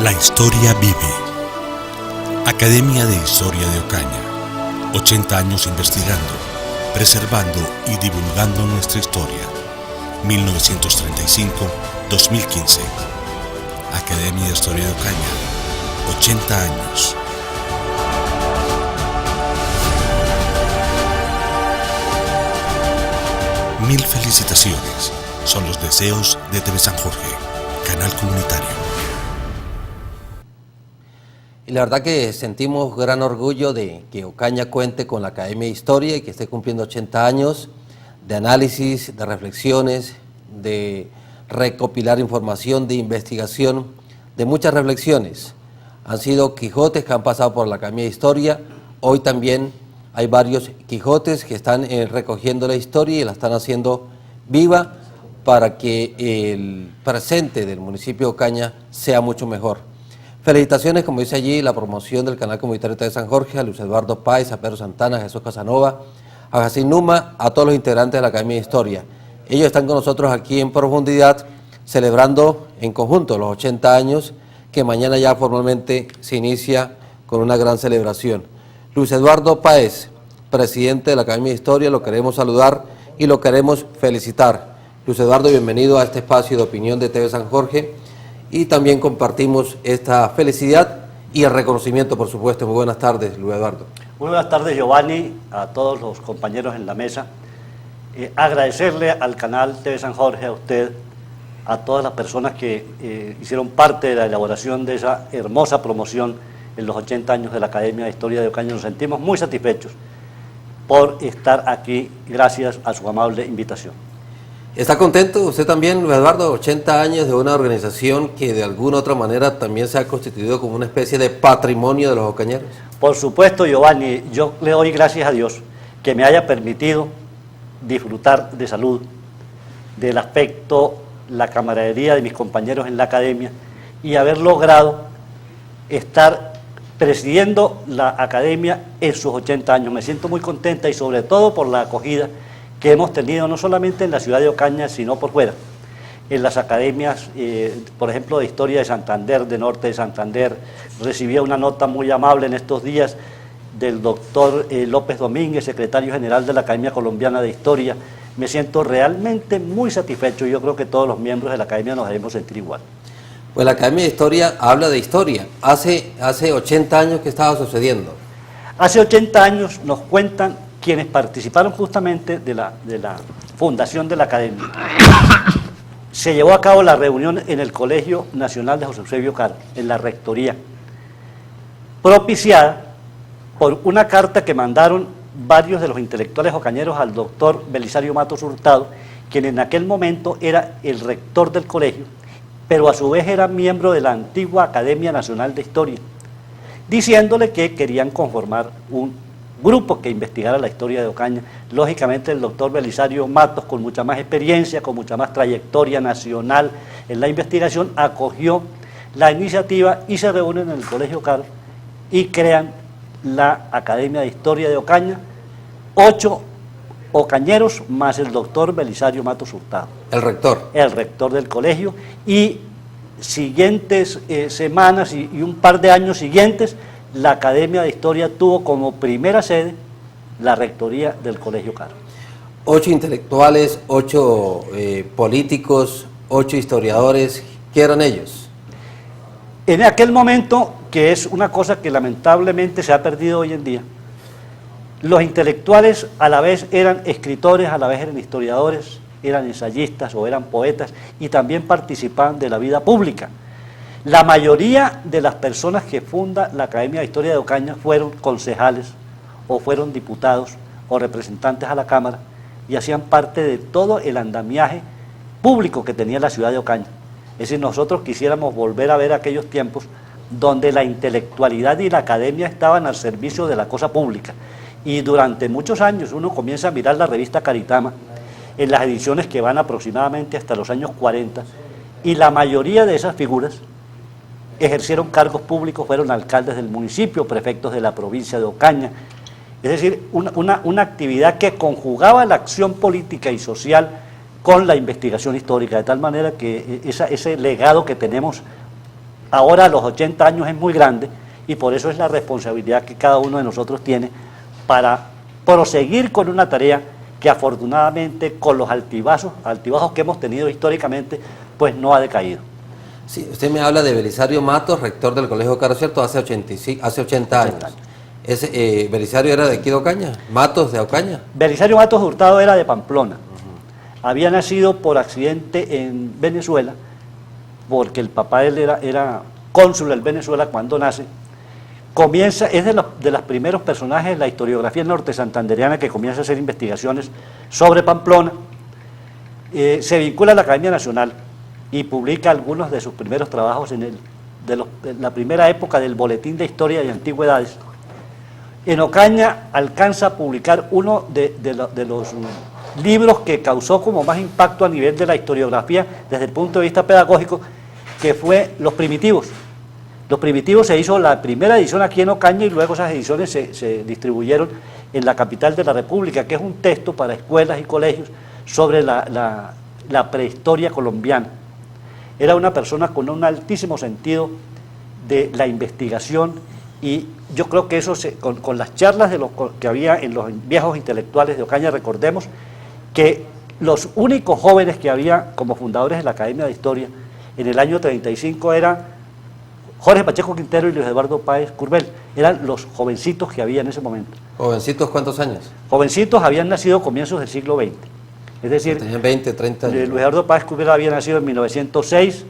La historia vive. Academia de Historia de Ocaña. 80 años investigando, preservando y divulgando nuestra historia. 1935-2015. Academia de Historia de Ocaña. 80 años. Mil felicitaciones. Son los deseos de TV San Jorge, canal comunitario. Y la verdad que sentimos gran orgullo de que Ocaña cuente con la Academia de Historia y que esté cumpliendo 80 años de análisis, de reflexiones, de recopilar información, de investigación, de muchas reflexiones. Han sido Quijotes que han pasado por la Academia de Historia. Hoy también hay varios Quijotes que están recogiendo la historia y la están haciendo viva para que el presente del municipio de Ocaña sea mucho mejor. Felicitaciones, como dice allí, la promoción del canal comunitario de San Jorge, a Luis Eduardo Páez, a Pedro Santana, a Jesús Casanova, a Jacín Numa, a todos los integrantes de la Academia de Historia. Ellos están con nosotros aquí en profundidad, celebrando en conjunto los 80 años, que mañana ya formalmente se inicia con una gran celebración. Luis Eduardo Páez, presidente de la Academia de Historia, lo queremos saludar y lo queremos felicitar. Luis Eduardo, bienvenido a este espacio de opinión de TV San Jorge y también compartimos esta felicidad y el reconocimiento, por supuesto. Muy buenas tardes, Luis Eduardo. Muy buenas tardes, Giovanni, a todos los compañeros en la mesa. Agradecerle al canal TV San Jorge, a usted, a todas las personas que hicieron parte de la elaboración de esa hermosa promoción en los 80 años de la Academia de Historia de Ocaña. Nos sentimos muy satisfechos por estar aquí, gracias a su amable invitación. ¿Está contento usted también, Luis Eduardo? 80 años de una organización que de alguna u otra manera también se ha constituido como una especie de patrimonio de los ocañeros. Por supuesto, Giovanni, yo le doy gracias a Dios que me haya permitido disfrutar de salud, del afecto, la camaradería de mis compañeros en la academia y haber logrado estar presidiendo la academia en sus 80 años. Me siento muy contenta y sobre todo por la acogida que hemos tenido no solamente en la ciudad de Ocaña, sino por fuera, en las academias, por ejemplo, de Historia de Santander, de Norte de Santander. Recibí una nota muy amable en estos días del doctor López Domínguez, secretario general de la Academia Colombiana de Historia. Me siento realmente muy satisfecho y yo creo que todos los miembros de la academia nos debemos sentir igual. Pues la Academia de Historia habla de historia. Hace 80 años que estaba sucediendo. Hace 80 años nos cuentan quienes participaron justamente de la fundación de la academia. Se llevó a cabo la reunión en el Colegio Nacional de José Eusebio Caro, en la rectoría, propiciada por una carta que mandaron varios de los intelectuales ocañeros al doctor Belisario Matos Hurtado, quien en aquel momento era el rector del colegio, pero a su vez era miembro de la antigua Academia Nacional de Historia, diciéndole que querían conformar un grupo que investigara la historia de Ocaña. Lógicamente el doctor Belisario Matos, con mucha más experiencia, con mucha más trayectoria nacional en la investigación, acogió la iniciativa y se reúnen en el Colegio Caro y crean la Academia de Historia de Ocaña, 8 ocañeros más el doctor Belisario Matos Hurtado. El rector. El rector del colegio, y siguientes semanas y un par de años siguientes, la Academia de Historia tuvo como primera sede la rectoría del Colegio Caro. 8 intelectuales, 8 políticos, 8 historiadores. ¿Qué eran ellos? En aquel momento, que es una cosa que lamentablemente se ha perdido hoy en día, los intelectuales a la vez eran escritores, a la vez eran historiadores, eran ensayistas o eran poetas y también participaban de la vida pública. La mayoría de las personas que funda la Academia de Historia de Ocaña fueron concejales o fueron diputados o representantes a la Cámara y hacían parte de todo el andamiaje público que tenía la ciudad de Ocaña. Es decir, nosotros quisiéramos volver a ver aquellos tiempos donde la intelectualidad y la academia estaban al servicio de la cosa pública. Y durante muchos años uno comienza a mirar la revista Caritama, en las ediciones que van aproximadamente hasta los años 40, y la mayoría de esas figuras ejercieron cargos públicos, fueron alcaldes del municipio, prefectos de la provincia de Ocaña. Es decir, una actividad que conjugaba la acción política y social con la investigación histórica, de tal manera que ese legado que tenemos ahora a los 80 años es muy grande y por eso es la responsabilidad que cada uno de nosotros tiene para proseguir con una tarea que afortunadamente con los altibajos que hemos tenido históricamente, pues no ha decaído. Sí, usted me habla de Belisario Matos, rector del Colegio Carlos Cierto, hace 80 años. Ese, Belisario era de aquí de Ocaña, Matos de Ocaña. Belisario Matos Hurtado era de Pamplona. Había nacido por accidente en Venezuela, porque el papá de él era cónsul en Venezuela cuando nace. Es de los primeros personajes de la historiografía norte santandereana que comienza a hacer investigaciones sobre Pamplona. Se vincula a la Academia Nacional y publica algunos de sus primeros trabajos en la primera época del Boletín de Historia y Antigüedades. En Ocaña alcanza a publicar uno de los libros que causó como más impacto a nivel de la historiografía desde el punto de vista pedagógico, que fue Los Primitivos. Los Primitivos se hizo la primera edición aquí en Ocaña y luego esas ediciones se distribuyeron en la capital de la República, que es un texto para escuelas y colegios sobre la prehistoria colombiana. Era una persona con un altísimo sentido de la investigación y yo creo que eso, con las charlas que había en los viejos intelectuales de Ocaña, recordemos que los únicos jóvenes que había como fundadores de la Academia de Historia en el año 35 eran Jorge Pacheco Quintero y Luis Eduardo Páez Curbel. Eran los jovencitos que había en ese momento. ¿Jovencitos cuántos años? Jovencitos habían nacido a comienzos del siglo XX. Es decir, tenían 20, 30 años. Luis Eduardo Páez Curbel había nacido en 1906,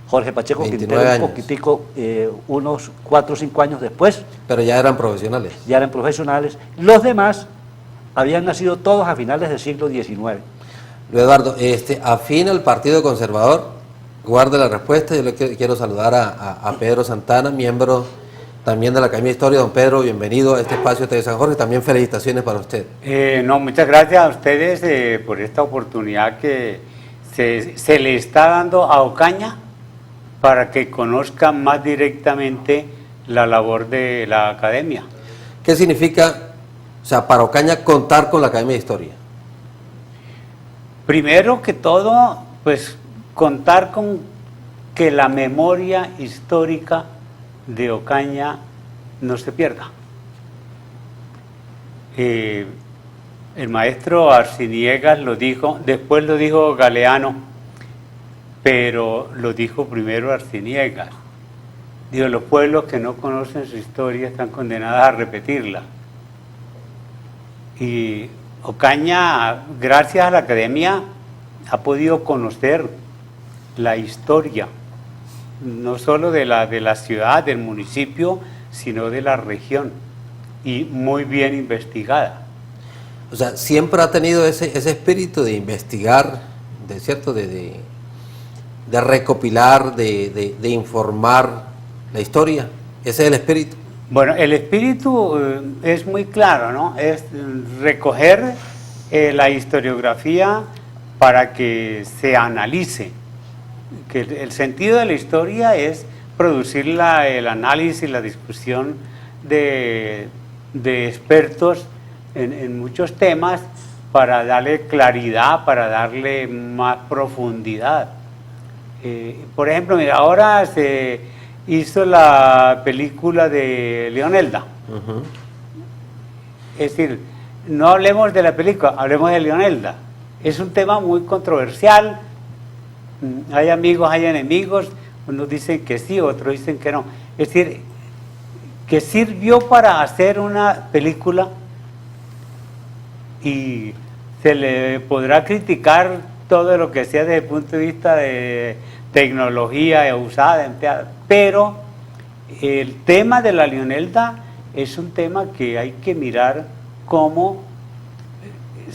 Jorge Pacheco Quintero un poquitico, unos 4 o 5 años después. Pero ya eran profesionales. Ya eran profesionales. Los demás habían nacido todos a finales del siglo XIX. Luis Eduardo, afín al Partido Conservador. Guarde la respuesta. Yo le quiero saludar a Pedro Santana, miembro también de la Academia de Historia. Don Pedro, bienvenido a este espacio de San Jorge. También felicitaciones para usted. Muchas gracias a ustedes por esta oportunidad que se le está dando a Ocaña para que conozcan más directamente la labor de la Academia. ¿Qué significa, para Ocaña, contar con la Academia de Historia? Primero que todo, pues contar con que la memoria histórica de Ocaña no se pierda. El maestro Arciniegas lo dijo, después lo dijo Galeano, pero lo dijo primero Arciniegas. Digo, los pueblos que no conocen su historia están condenados a repetirla. Y Ocaña, gracias a la Academia, ha podido conocer la historia, no solo de la ciudad, del municipio, sino de la región, y muy bien investigada. O sea, siempre ha tenido ese espíritu de investigar, de recopilar, de informar la historia. Ese es el espíritu. Bueno, el espíritu es muy claro, ¿no? Es recoger la historiografía para que se analice. Que el sentido de la historia es producir el análisis, la discusión de expertos en muchos temas para darle claridad, para darle más profundidad. Por ejemplo, mira, ahora se hizo la película de Leonelda. Es decir, no hablemos de la película, hablemos de Leonelda. Es un tema muy controversial. Hay amigos, hay enemigos, unos dicen que sí, otros dicen que no. Es decir, que sirvió para hacer una película y se le podrá criticar todo lo que sea desde el punto de vista de tecnología usada, empleada, pero el tema de la Leonelda es un tema que hay que mirar cómo,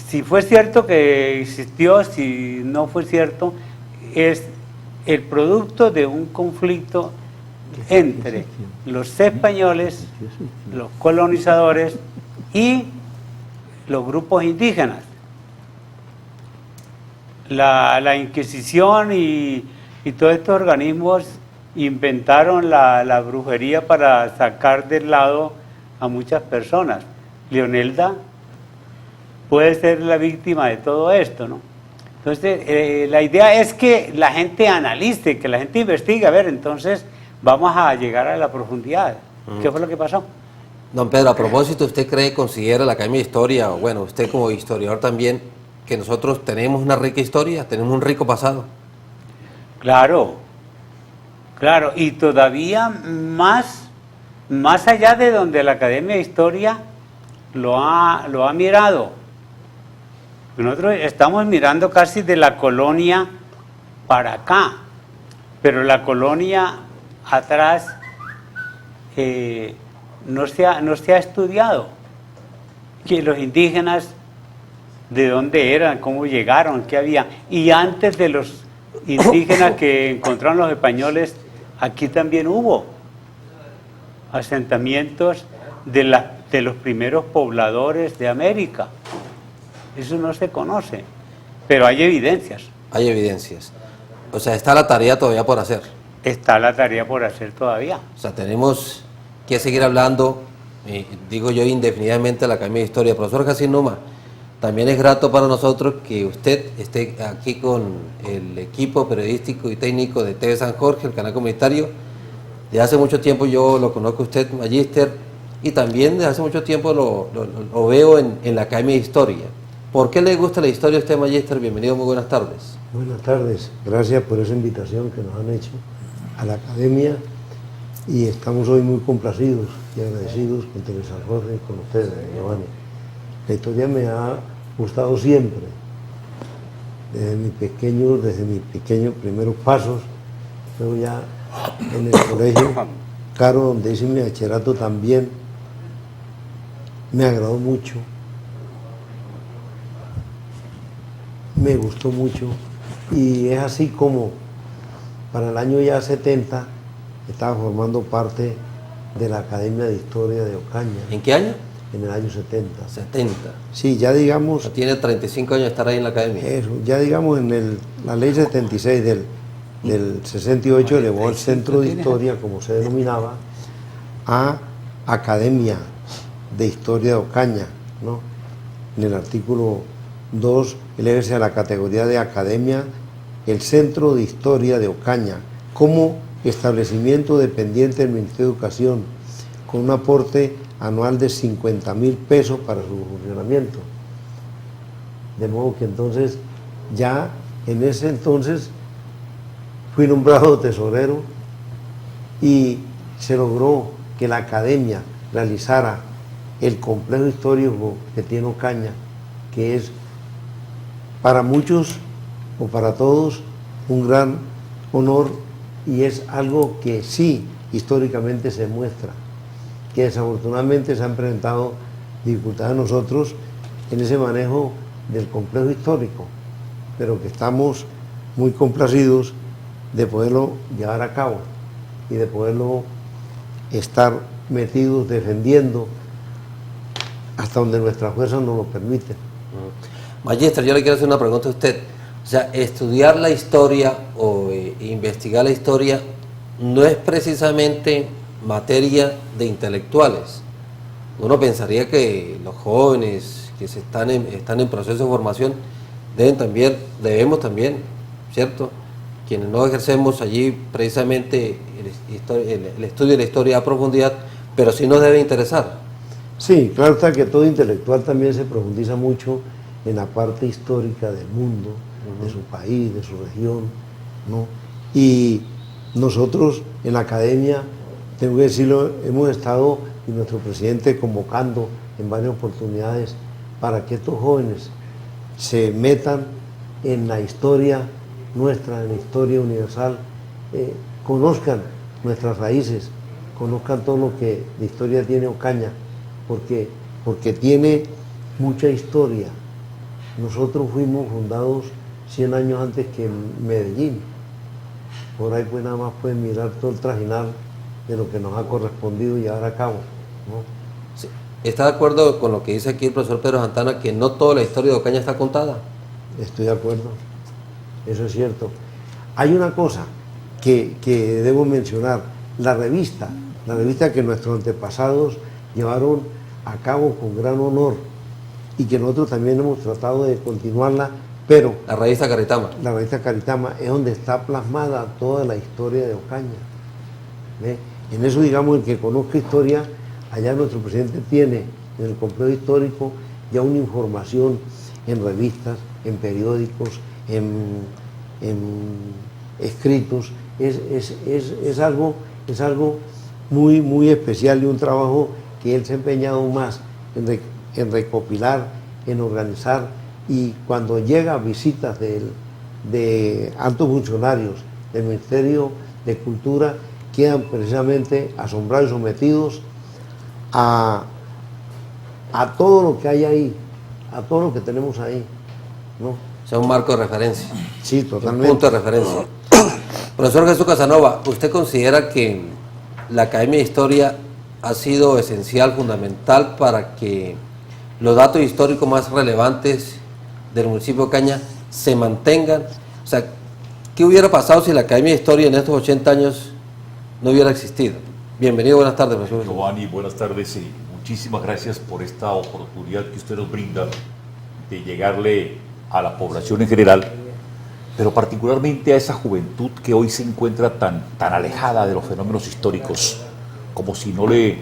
si fue cierto que existió, si no fue cierto, es el producto de un conflicto entre los españoles, los colonizadores y los grupos indígenas. La Inquisición y todos estos organismos inventaron la brujería para sacar del lado a muchas personas. Leonelda puede ser la víctima de todo esto, ¿no? Entonces, la idea es que la gente analice, que la gente investigue, a ver, entonces, vamos a llegar a la profundidad. ¿Qué fue lo que pasó? Don Pedro, a propósito, ¿usted considera la Academia de Historia, o bueno, usted como historiador también, que nosotros tenemos una rica historia, tenemos un rico pasado? Claro, claro, y todavía más allá de donde la Academia de Historia lo ha mirado. Nosotros estamos mirando casi de la colonia para acá, pero la colonia atrás no se ha estudiado. Que los indígenas, de dónde eran, cómo llegaron, qué había. Y antes de los indígenas que encontraron los españoles, aquí también hubo asentamientos de los primeros pobladores de América. Eso no se conoce, pero hay evidencias. Hay evidencias. O sea, está la tarea todavía por hacer. Está la tarea por hacer todavía. O sea, tenemos que seguir hablando, digo yo, indefinidamente de la Academia de Historia. Profesor Jacín Numa, también es grato para nosotros que usted esté aquí con el equipo periodístico y técnico de TV San Jorge, el canal comunitario. Desde hace mucho tiempo yo lo conozco a usted, magíster, y también desde hace mucho tiempo lo veo en la Academia de Historia. ¿Por qué le gusta la historia a usted, magíster? Bienvenido, muy buenas tardes. Buenas tardes, gracias por esa invitación que nos han hecho a la Academia, y estamos hoy muy complacidos y agradecidos con TV San Jorge y con ustedes, Giovanni. La historia me ha gustado siempre, desde mis pequeños primeros pasos. Luego ya en el colegio Caro, donde hice mi bachillerato, también me agradó mucho, me gustó mucho, y es así como para el año ya 70 estaba formando parte de la Academia de Historia de Ocaña. ¿En qué año? En el año 70. 70. Sí, ya digamos... O sea, tiene 35 años de estar ahí en la Academia. Eso, ya digamos en la ley 76 del 68 elevó el Centro de Historia, como se denominaba, a Academia de Historia de Ocaña, ¿no? En el artículo 2, elévese a la categoría de Academia el Centro de Historia de Ocaña, como establecimiento dependiente del Ministerio de Educación, con un aporte anual de 50.000 pesos para su funcionamiento. De modo que entonces, ya en ese entonces, fui nombrado tesorero y se logró que la Academia realizara el complejo histórico que tiene Ocaña, que es para muchos o para todos un gran honor, y es algo que sí históricamente se muestra, que desafortunadamente se han presentado dificultades a nosotros en ese manejo del complejo histórico, pero que estamos muy complacidos de poderlo llevar a cabo y de poderlo estar metidos defendiendo hasta donde nuestras fuerzas nos lo permiten. Magíster, yo le quiero hacer una pregunta a usted. O sea, estudiar la historia o investigar la historia no es precisamente materia de intelectuales. Uno pensaría que los jóvenes que están en proceso de formación debemos también, ¿cierto? Quienes no ejercemos allí precisamente el estudio de la historia a profundidad, pero sí nos debe interesar. Sí, claro está que todo intelectual también se profundiza mucho en la parte histórica del mundo, de su país, de su región, ¿no? Y nosotros en la Academia, tengo que decirlo, hemos estado, y nuestro presidente, convocando en varias oportunidades para que estos jóvenes se metan en la historia nuestra, en la historia universal, conozcan nuestras raíces, conozcan todo lo que de historia tiene Ocaña, porque tiene mucha historia. Nosotros fuimos fundados 100 años antes que Medellín. Por ahí pues nada más pueden mirar todo el trajinar de lo que nos ha correspondido llevar a cabo, ¿no? Sí. ¿Está de acuerdo con lo que dice aquí el profesor Pedro Santana, que no toda la historia de Ocaña está contada? Estoy de acuerdo, eso es cierto. Hay una cosa que debo mencionar, la revista que nuestros antepasados llevaron a cabo con gran honor y que nosotros también hemos tratado de continuarla, pero La revista Caritama. la revista Caritama es donde está plasmada toda la historia de Ocaña. ¿ve? En eso, digamos, el que conozca historia, allá nuestro presidente tiene en el complejo histórico ya una información en revistas, en periódicos, en escritos. Es algo muy, muy especial y un trabajo que él se ha empeñado más en recopilar, en organizar, y cuando llega visitas de altos funcionarios del Ministerio de Cultura, quedan precisamente asombrados y sometidos a todo lo que hay ahí, a todo lo que tenemos ahí, ¿no? O sea, un marco de referencia. Sí, Un totalmente. punto de referencia. Profesor Jesús Casanova, ¿usted considera que la Academia de Historia ha sido esencial, fundamental para que los datos históricos más relevantes del municipio de Ocaña se mantengan? O sea, ¿qué hubiera pasado si la Academia de Historia en estos 80 años no hubiera existido? Bienvenido, buenas tardes, profesor. Giovanni, buenas tardes y muchísimas gracias por esta oportunidad que usted nos brinda de llegarle a la población en general, pero particularmente a esa juventud que hoy se encuentra tan alejada de los fenómenos históricos, como si no le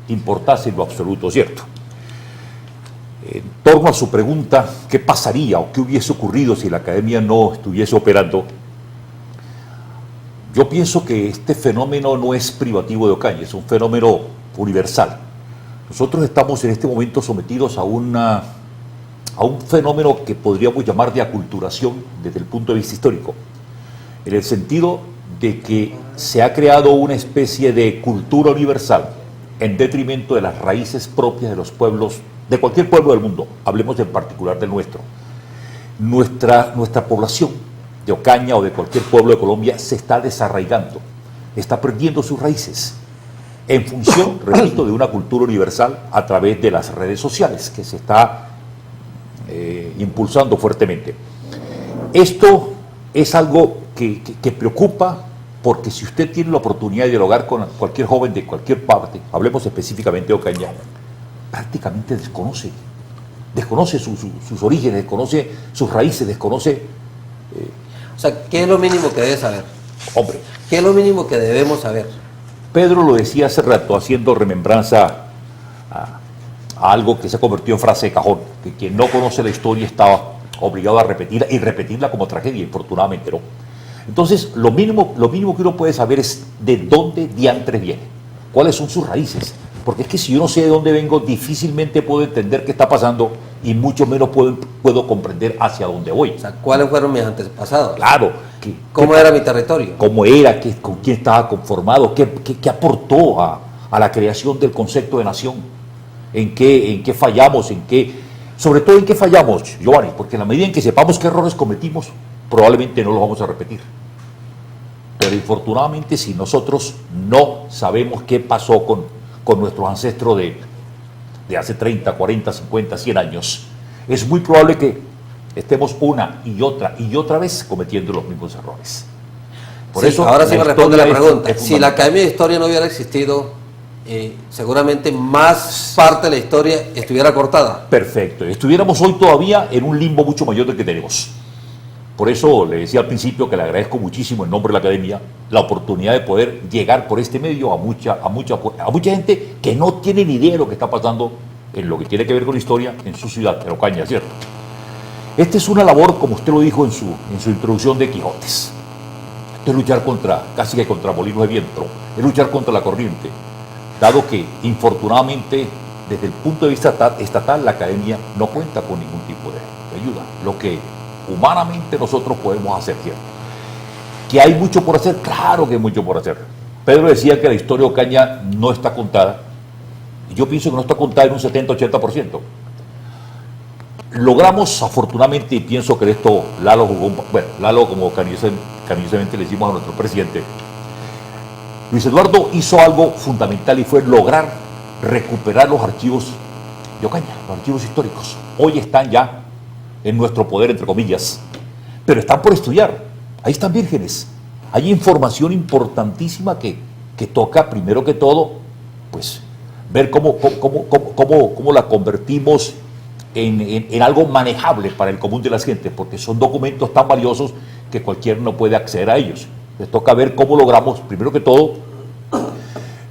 importase en lo absoluto, ¿cierto? En torno a su pregunta, ¿qué pasaría o qué hubiese ocurrido si la Academia no estuviese operando? Yo pienso que este fenómeno no es privativo de Ocaña, es un fenómeno universal. Nosotros estamos en este momento sometidos a un fenómeno que podríamos llamar de aculturación desde el punto de vista histórico, en el sentido de que se ha creado una especie de cultura universal en detrimento de las raíces propias de los pueblos, de cualquier pueblo del mundo, hablemos en particular del nuestro. Nuestra población de Ocaña o de cualquier pueblo de Colombia se está desarraigando, está perdiendo sus raíces, en función, repito, de una cultura universal a través de las redes sociales que se está impulsando fuertemente. Esto es algo que preocupa, porque si usted tiene la oportunidad de dialogar con cualquier joven de cualquier parte, hablemos específicamente de Ocaña, prácticamente desconoce sus orígenes, desconoce sus raíces, desconoce... O sea, ¿qué es lo mínimo que debe saber? Hombre, ¿Qué es lo mínimo que debemos saber? Pedro lo decía hace rato, haciendo remembranza a algo que se ha convertido en frase de cajón, que quien no conoce la historia estaba obligado a repetirla, y repetirla como tragedia, infortunadamente no. Entonces, lo mínimo que uno puede saber es de dónde diantres viene, cuáles son sus raíces, porque es que si yo no sé de dónde vengo, difícilmente puedo entender qué está pasando, y mucho menos puedo comprender hacia dónde voy. O sea, ¿cuáles fueron mis antepasados? Claro. ¿Cómo era mi territorio? ¿Cómo era? ¿Con quién estaba conformado? ¿Qué aportó a la creación del concepto de nación? ¿En qué fallamos? Sobre todo en qué fallamos, Giovanni, porque en la medida en que sepamos qué errores cometimos, probablemente no los vamos a repetir. Pero infortunadamente, si nosotros no sabemos qué pasó con nuestros ancestros de hace 30, 40, 50, 100 años, es muy probable que estemos una y otra vez cometiendo los mismos errores. Por eso, ahora sí me responde la pregunta. Si la fundamental. Academia de Historia no hubiera existido, seguramente más parte de la historia estuviera cortada. Perfecto. Estuviéramos hoy todavía en un limbo mucho mayor del que tenemos. Por eso le decía al principio que le agradezco muchísimo en nombre de la Academia la oportunidad de poder llegar por este medio a mucha gente que no tiene ni idea de lo que está pasando en lo que tiene que ver con la historia en su ciudad, en Ocaña, ¿cierto? Esta es una labor, como usted lo dijo en su introducción, de Quijotes. Esto es luchar casi que contra molinos de viento, es luchar contra la corriente, dado que, infortunadamente, desde el punto de vista estatal, la Academia no cuenta con ningún tipo de ayuda. Lo que humanamente nosotros podemos hacer, ¿cierto? ¿Que hay mucho por hacer? Claro que hay mucho por hacer. Pedro decía que la historia de Ocaña no está contada, y yo pienso que no está contada en un 70-80%. Logramos, afortunadamente, y pienso que esto Lalo jugó, Lalo, como cariñosamente le decimos a nuestro presidente, Luis Eduardo hizo algo fundamental, y fue lograr recuperar los archivos de Ocaña, los archivos históricos. Hoy están ya en nuestro poder, entre comillas, pero están por estudiar. Ahí están vírgenes. Hay información importantísima que toca, primero que todo, pues, ver cómo la convertimos en algo manejable para el común de las gentes, porque son documentos tan valiosos que cualquiera no puede acceder a ellos. Les toca ver cómo logramos, primero que todo,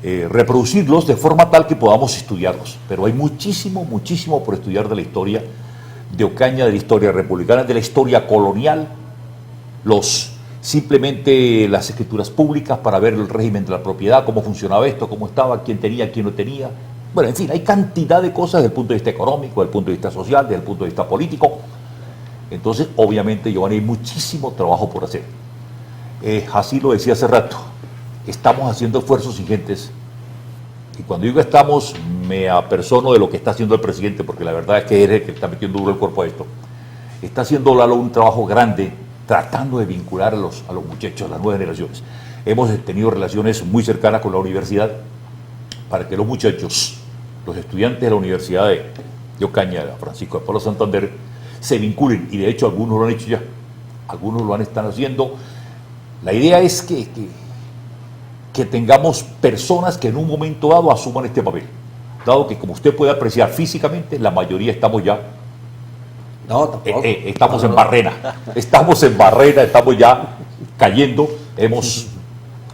reproducirlos de forma tal que podamos estudiarlos. Pero hay muchísimo, muchísimo por estudiar de la historia de Ocaña, de la historia republicana, de la historia colonial, simplemente las escrituras públicas para ver el régimen de la propiedad, cómo funcionaba esto, cómo estaba, quién tenía, quién no tenía. Bueno, en fin, hay cantidad de cosas desde el punto de vista económico, desde el punto de vista social, desde el punto de vista político. Entonces, obviamente, Giovanni, hay muchísimo trabajo por hacer. Así lo decía hace rato, estamos haciendo esfuerzos ingentes. Y cuando digo estamos, me apersono de lo que está haciendo el presidente, porque la verdad es que es el que está metiendo duro el cuerpo a esto. Está haciendo Lalo un trabajo grande, tratando de vincular a los muchachos, a las nuevas generaciones. Hemos tenido relaciones muy cercanas con la universidad para que los muchachos, los estudiantes de la Universidad de Ocaña, de Francisco de Paula Santander, se vinculen, y de hecho algunos lo han hecho ya, algunos lo están haciendo. La idea es que tengamos personas que en un momento dado asuman este papel, dado que, como usted puede apreciar físicamente, la mayoría estamos ya estamos en barrena, estamos ya cayendo, hemos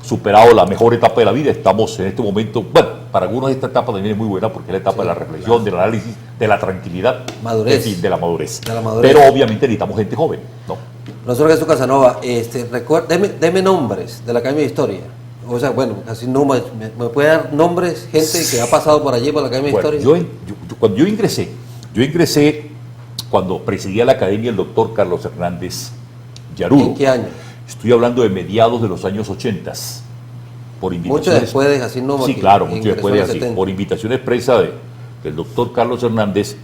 superado la mejor etapa de la vida, estamos en este momento, bueno, para algunos esta etapa también es muy buena porque es la etapa de la reflexión, del análisis, de la tranquilidad, madurez. De la madurez. De la madurez. Pero obviamente necesitamos gente joven, ¿no? Profesor Jesús Casanova, deme nombres de la Academia de Historia. O sea, bueno, así no me puede dar nombres, gente que ha pasado por allí por la Academia de Historia. Cuando yo ingresé cuando presidía la academia el doctor Carlos Hernández Yaruro. ¿En qué año? Estoy hablando de mediados de los años 80. Por invitación Mucho después de Jacín Noma. Sí, claro, mucho después de Jacín. Por invitación expresa del doctor Carlos Hernández,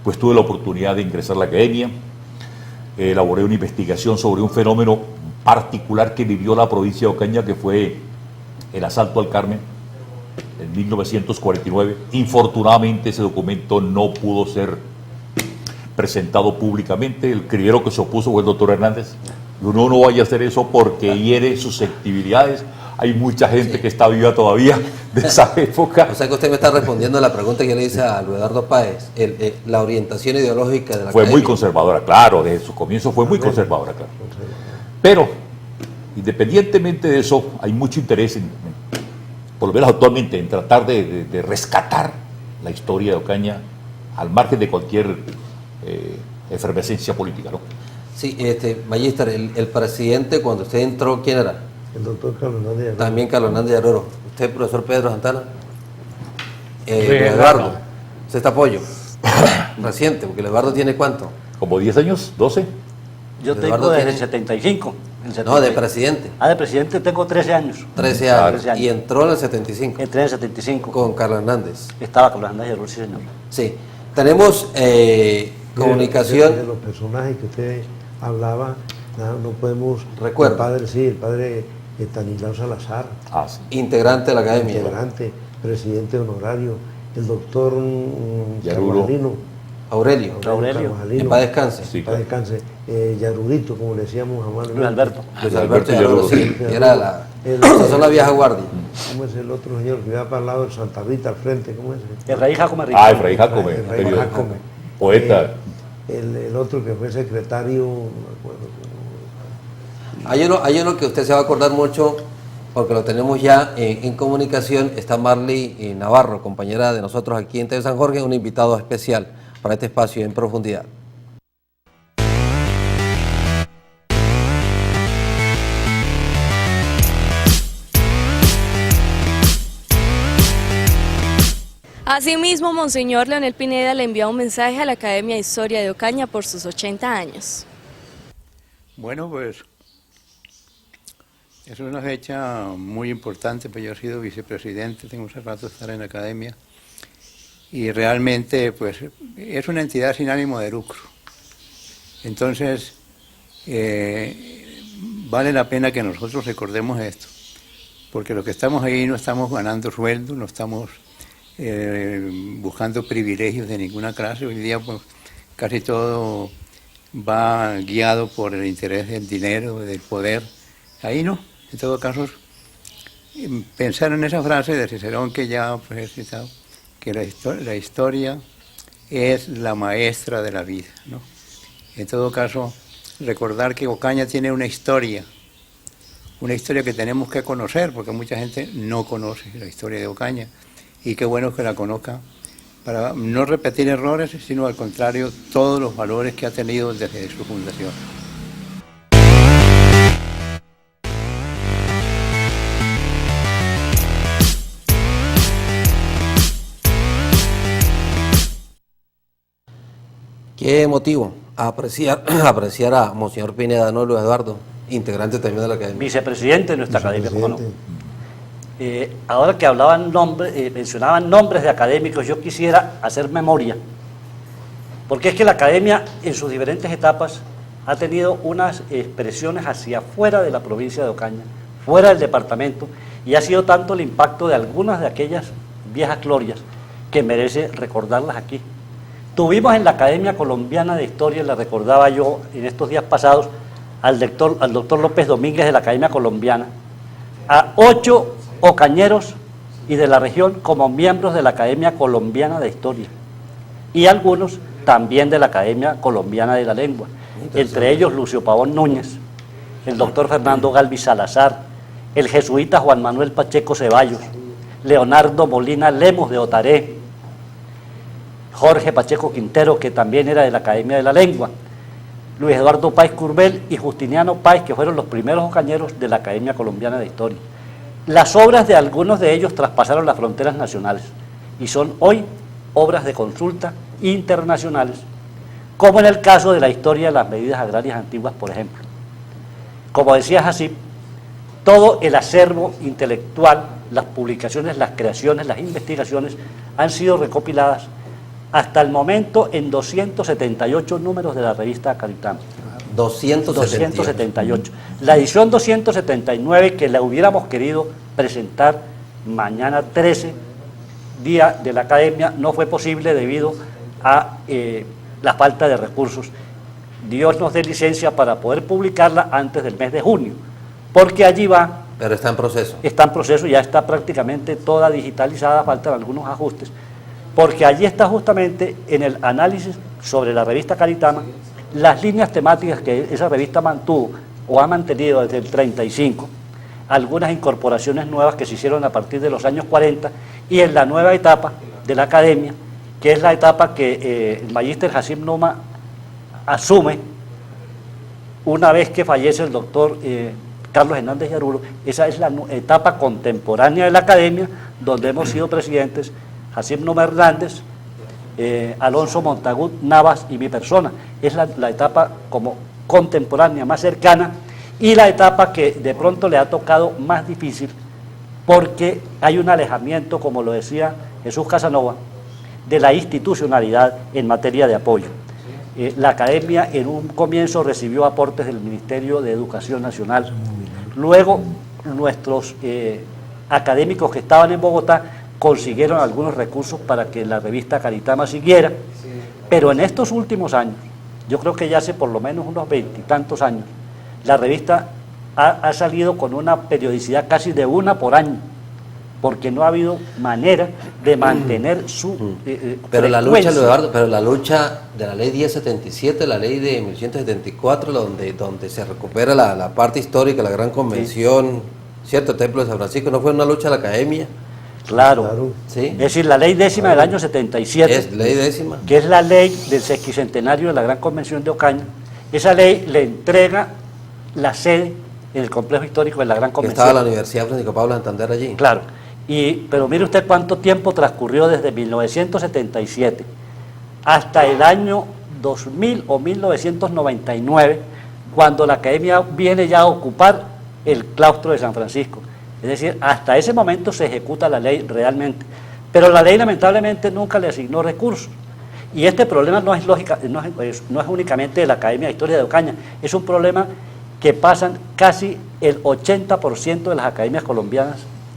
pues tuve la oportunidad de ingresar a la academia. Elaboré una investigación sobre un fenómeno particular que vivió la provincia de Ocaña, que fue el asalto al Carmen en 1949. Infortunadamente ese documento no pudo ser presentado públicamente. El primero que se opuso fue el doctor Hernández. Uno no vaya a hacer eso porque hiere susceptibilidades. Hay mucha gente que está viva todavía de esa época. O sea que usted me está respondiendo a la pregunta que le hice a Luis Eduardo Páez. La orientación ideológica de la Fue academia. muy conservadora, claro, desde su comienzo fue muy conservadora, claro. Pero, independientemente de eso, hay mucho interés, por lo menos actualmente, en tratar de rescatar la historia de Ocaña al margen de cualquier efervescencia política, ¿no? Sí, Magíster, el presidente cuando usted entró, ¿quién era? El doctor Carlos Hernández Yaruro. También Carlos Hernández Yaruro. ¿Usted, profesor Pedro Santana? Luis Eduardo. Eduardo. ¿Usted está apoyo? Reciente, porque Luis Eduardo tiene ¿cuánto? ¿Como 10 años? ¿12? Yo Eduardo tengo desde tiene- el 75. No, de presidente. De presidente tengo 13 años. 13 años. 13 años. Y entró en el 75 Entré en el 75. con Carlos Hernández. Estaba Carlos Hernández Yaruro, sí, señor. Sí. Tenemos comunicación. De los personajes que usted hablaba, no podemos... Recuerda. El padre Estanislao Salazar, Ah, sí. Integrante de la academia. integrante, presidente honorario, el doctor Yaruro. Aurelio. Carvajalino, En paz descanse. Sí, en paz descanse, Yarurito, como le decíamos a Manuel. Luis Alberto. Luis Alberto Alberto Yaruro, sí. Yaruro. Era El- esas son la vieja guardia. ¿Cómo es el otro señor que iba para el lado de Santa Rita al frente? ¿Cómo es? Efraín Jacome Rico. Efraín Jacome, Efraín periodista. Jacome. Poeta. El otro que fue secretario, no me acuerdo cómo. Hay uno que usted se va a acordar mucho, porque lo tenemos ya en comunicación, está Marley Navarro, compañera de nosotros aquí en TV San Jorge, un invitado especial para este espacio en profundidad. Asimismo, Monseñor Leonel Pineda le envía un mensaje a la Academia de Historia de Ocaña por sus 80 años. Bueno, pues es una fecha muy importante, pues yo he sido vicepresidente, tengo hace rato de estar en la academia y realmente pues es una entidad sin ánimo de lucro. Entonces, vale la pena que nosotros recordemos esto, porque los que estamos ahí no estamos ganando sueldo, no estamos buscando privilegios de ninguna clase. Hoy día pues casi todo va guiado por el interés del dinero, del poder. Ahí no, en todo caso, pensar en esa frase de Cicerón que ya pues, he citado, que la historia es la maestra de la vida, ¿no? En todo caso, recordar que Ocaña tiene una historia una historia que tenemos que conocer, porque mucha gente no conoce la historia de Ocaña, y qué bueno que la conozca, para no repetir errores, sino al contrario, todos los valores que ha tenido desde su fundación. Qué motivo apreciar a Monseñor Pineda, ¿no, Luis Eduardo? Integrante también de la academia. Vicepresidente de nuestra academia, ¿cómo no? Ahora que mencionaban nombres de académicos, yo quisiera hacer memoria, porque es que la academia en sus diferentes etapas ha tenido unas expresiones hacia afuera de la provincia de Ocaña, fuera del departamento, y ha sido tanto el impacto de algunas de aquellas viejas glorias que merece recordarlas aquí. Tuvimos en la Academia Colombiana de Historia, le recordaba yo en estos días pasados, al doctor López Domínguez de la Academia Colombiana, a 8 ocañeros y de la región como miembros de la Academia Colombiana de Historia, y algunos también de la Academia Colombiana de la Lengua, entre ellos Lucio Pavón Núñez, el doctor Fernando Galvis Salazar, el jesuita Juan Manuel Pacheco Ceballos, Leonardo Molina Lemos de Otaré, Jorge Pacheco Quintero, que también era de la Academia de la Lengua, Luis Eduardo Páez Curbel y Justiniano Páez, que fueron los primeros ocañeros de la Academia Colombiana de Historia. Las obras de algunos de ellos traspasaron las fronteras nacionales y son hoy obras de consulta internacionales, como en el caso de la historia de las medidas agrarias antiguas, por ejemplo. Como decía Hasib, todo el acervo intelectual, las publicaciones, las creaciones, las investigaciones han sido recopiladas hasta el momento en 278 números de la revista Caritama. 278. La edición 279, que la hubiéramos querido presentar mañana 13, día de la academia, no fue posible debido a la falta de recursos. Dios nos dé licencia para poder publicarla antes del mes de junio, porque allí va... Pero está en proceso. Está en proceso, ya está prácticamente toda digitalizada, faltan algunos ajustes, porque allí está justamente en el análisis sobre la revista Caritama, las líneas temáticas que esa revista mantuvo o ha mantenido desde el 35, algunas incorporaciones nuevas que se hicieron a partir de los años 40 y en la nueva etapa de la academia, que es la etapa que el magíster Hasib Numa asume una vez que fallece el doctor Carlos Hernández Yarulo. Esa es la etapa contemporánea de la academia, donde hemos sido presidentes Hasib Numa Hernández, Alonso Montagut Navas y mi persona. Es la etapa como contemporánea más cercana y la etapa que de pronto le ha tocado más difícil, porque hay un alejamiento, como lo decía Jesús Casanova, de la institucionalidad en materia de apoyo. La academia en un comienzo recibió aportes del Ministerio de Educación Nacional, luego nuestros académicos que estaban en Bogotá consiguieron algunos recursos para que la revista Caritama siguiera, pero en estos últimos años, yo creo que ya hace por lo menos unos 20 y tantos años, la revista ha salido con una periodicidad casi de una por año, porque no ha habido manera de mantener su pero la lucha, Eduardo, pero la lucha de la ley 1077, la ley de 1174, donde se recupera la parte histórica, la gran convención, ¿cierto? El Templo de San Francisco, ¿no fue una lucha de la academia? Claro. ¿Sí? Es decir, la ley décima del año 77, es ley décima, que es la ley del sesquicentenario de la Gran Convención de Ocaña. Esa ley le entrega la sede en el complejo histórico de la Gran Convención. Estaba la Universidad Francisco Pablo de Santander allí. Claro, pero mire usted cuánto tiempo transcurrió desde 1977 hasta el año 2000 o 1999, cuando la academia viene ya a ocupar el claustro de San Francisco. Es decir, hasta ese momento se ejecuta la ley realmente, pero la ley lamentablemente nunca le asignó recursos. Y este problema no es únicamente de la Academia de Historia de Ocaña, es un problema que pasan casi el 80% de las academias colombianas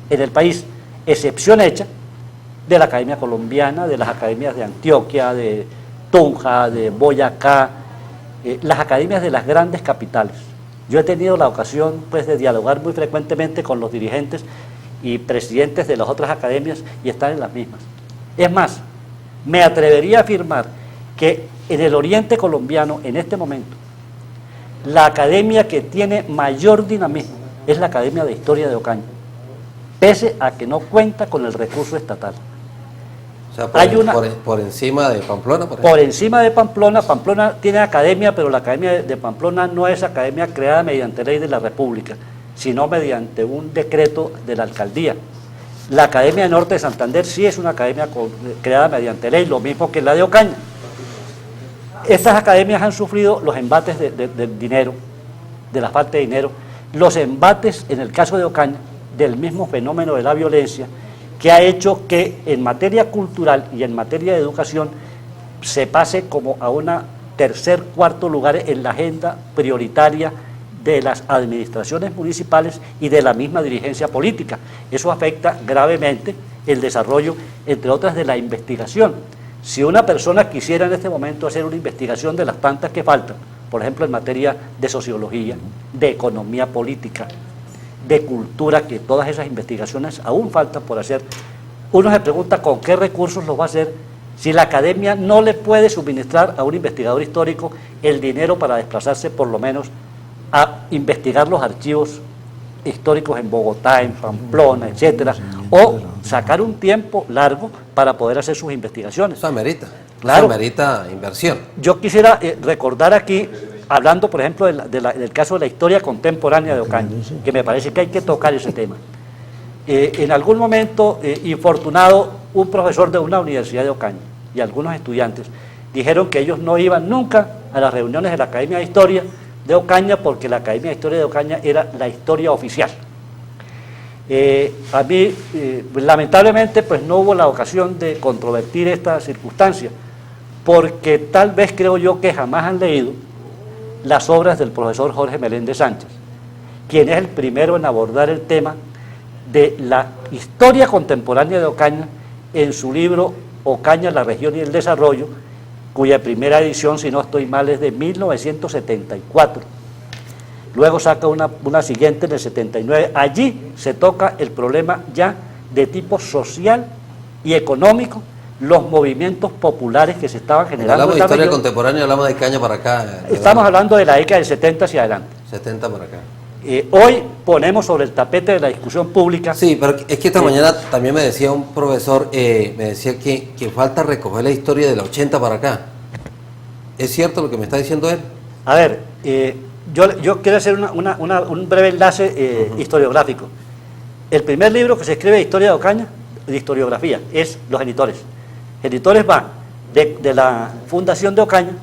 en el país, excepción hecha de la Academia Colombiana, de las academias de Antioquia, de Tunja, de Boyacá, las academias de las grandes capitales. Yo he tenido la ocasión pues, de dialogar muy frecuentemente con los dirigentes y presidentes de las otras academias y están en las mismas. Es más, me atrevería a afirmar que en el oriente colombiano, en este momento, la academia que tiene mayor dinamismo es la Academia de Historia de Ocaña, pese a que no cuenta con el recurso estatal. O sea, Hay una- por encima de Pamplona, por ejemplo. Por encima de Pamplona, Pamplona tiene academia, pero la academia de Pamplona no es academia creada mediante ley de la República, sino mediante un decreto de la alcaldía. La Academia de Norte de Santander sí es una academia creada mediante ley, lo mismo que la de Ocaña. Estas academias han sufrido los embates del dinero, de la falta de dinero, los embates, en el caso de Ocaña, del mismo fenómeno de la violencia, que ha hecho que en materia cultural y en materia de educación se pase como a una tercer, cuarto lugar en la agenda prioritaria de las administraciones municipales y de la misma dirigencia política. Eso afecta gravemente el desarrollo, entre otras, de la investigación. Si una persona quisiera en este momento hacer una investigación de las tantas que faltan, por ejemplo en materia de sociología, de economía política, de cultura, que todas esas investigaciones aún faltan por hacer, uno se pregunta con qué recursos lo va a hacer si la academia no le puede suministrar a un investigador histórico el dinero para desplazarse por lo menos a investigar los archivos históricos en Bogotá, en Pamplona, etcétera, o sacar un tiempo largo para poder hacer sus investigaciones. Eso amerita. Claro. Eso amerita inversión. Yo quisiera recordar aquí, hablando por ejemplo del caso de la historia contemporánea de Ocaña, que me parece que hay que tocar ese tema. En algún momento, infortunado, un profesor de una universidad de Ocaña y algunos estudiantes dijeron que ellos no iban nunca a las reuniones de la Academia de Historia de Ocaña porque la Academia de Historia de Ocaña era la historia oficial. A mí, lamentablemente, pues no hubo la ocasión de controvertir esta circunstancia, porque tal vez creo yo que jamás han leído las obras del profesor Jorge Meléndez Sánchez, quien es el primero en abordar el tema de la historia contemporánea de Ocaña en su libro Ocaña, la región y el desarrollo, cuya primera edición, si no estoy mal, es de 1974. Luego saca una siguiente en el 79. Allí se toca el problema ya de tipo social y económico, los movimientos populares que se estaban Cuando generando hablamos de en la historia región. contemporánea, hablamos de Caña para acá. Estamos hablando de la década del 70 hacia adelante. 70 para acá. Hoy ponemos sobre el tapete de la discusión pública. Sí, pero es que esta mañana también me decía un profesor, me decía que falta recoger la historia de la 80 para acá. ¿Es cierto lo que me está diciendo él? A ver, yo quiero hacer un breve enlace historiográfico. El primer libro que se escribe de historia de Ocaña, de historiografía, es Los Genitores. Genitores va de la fundación de Ocaña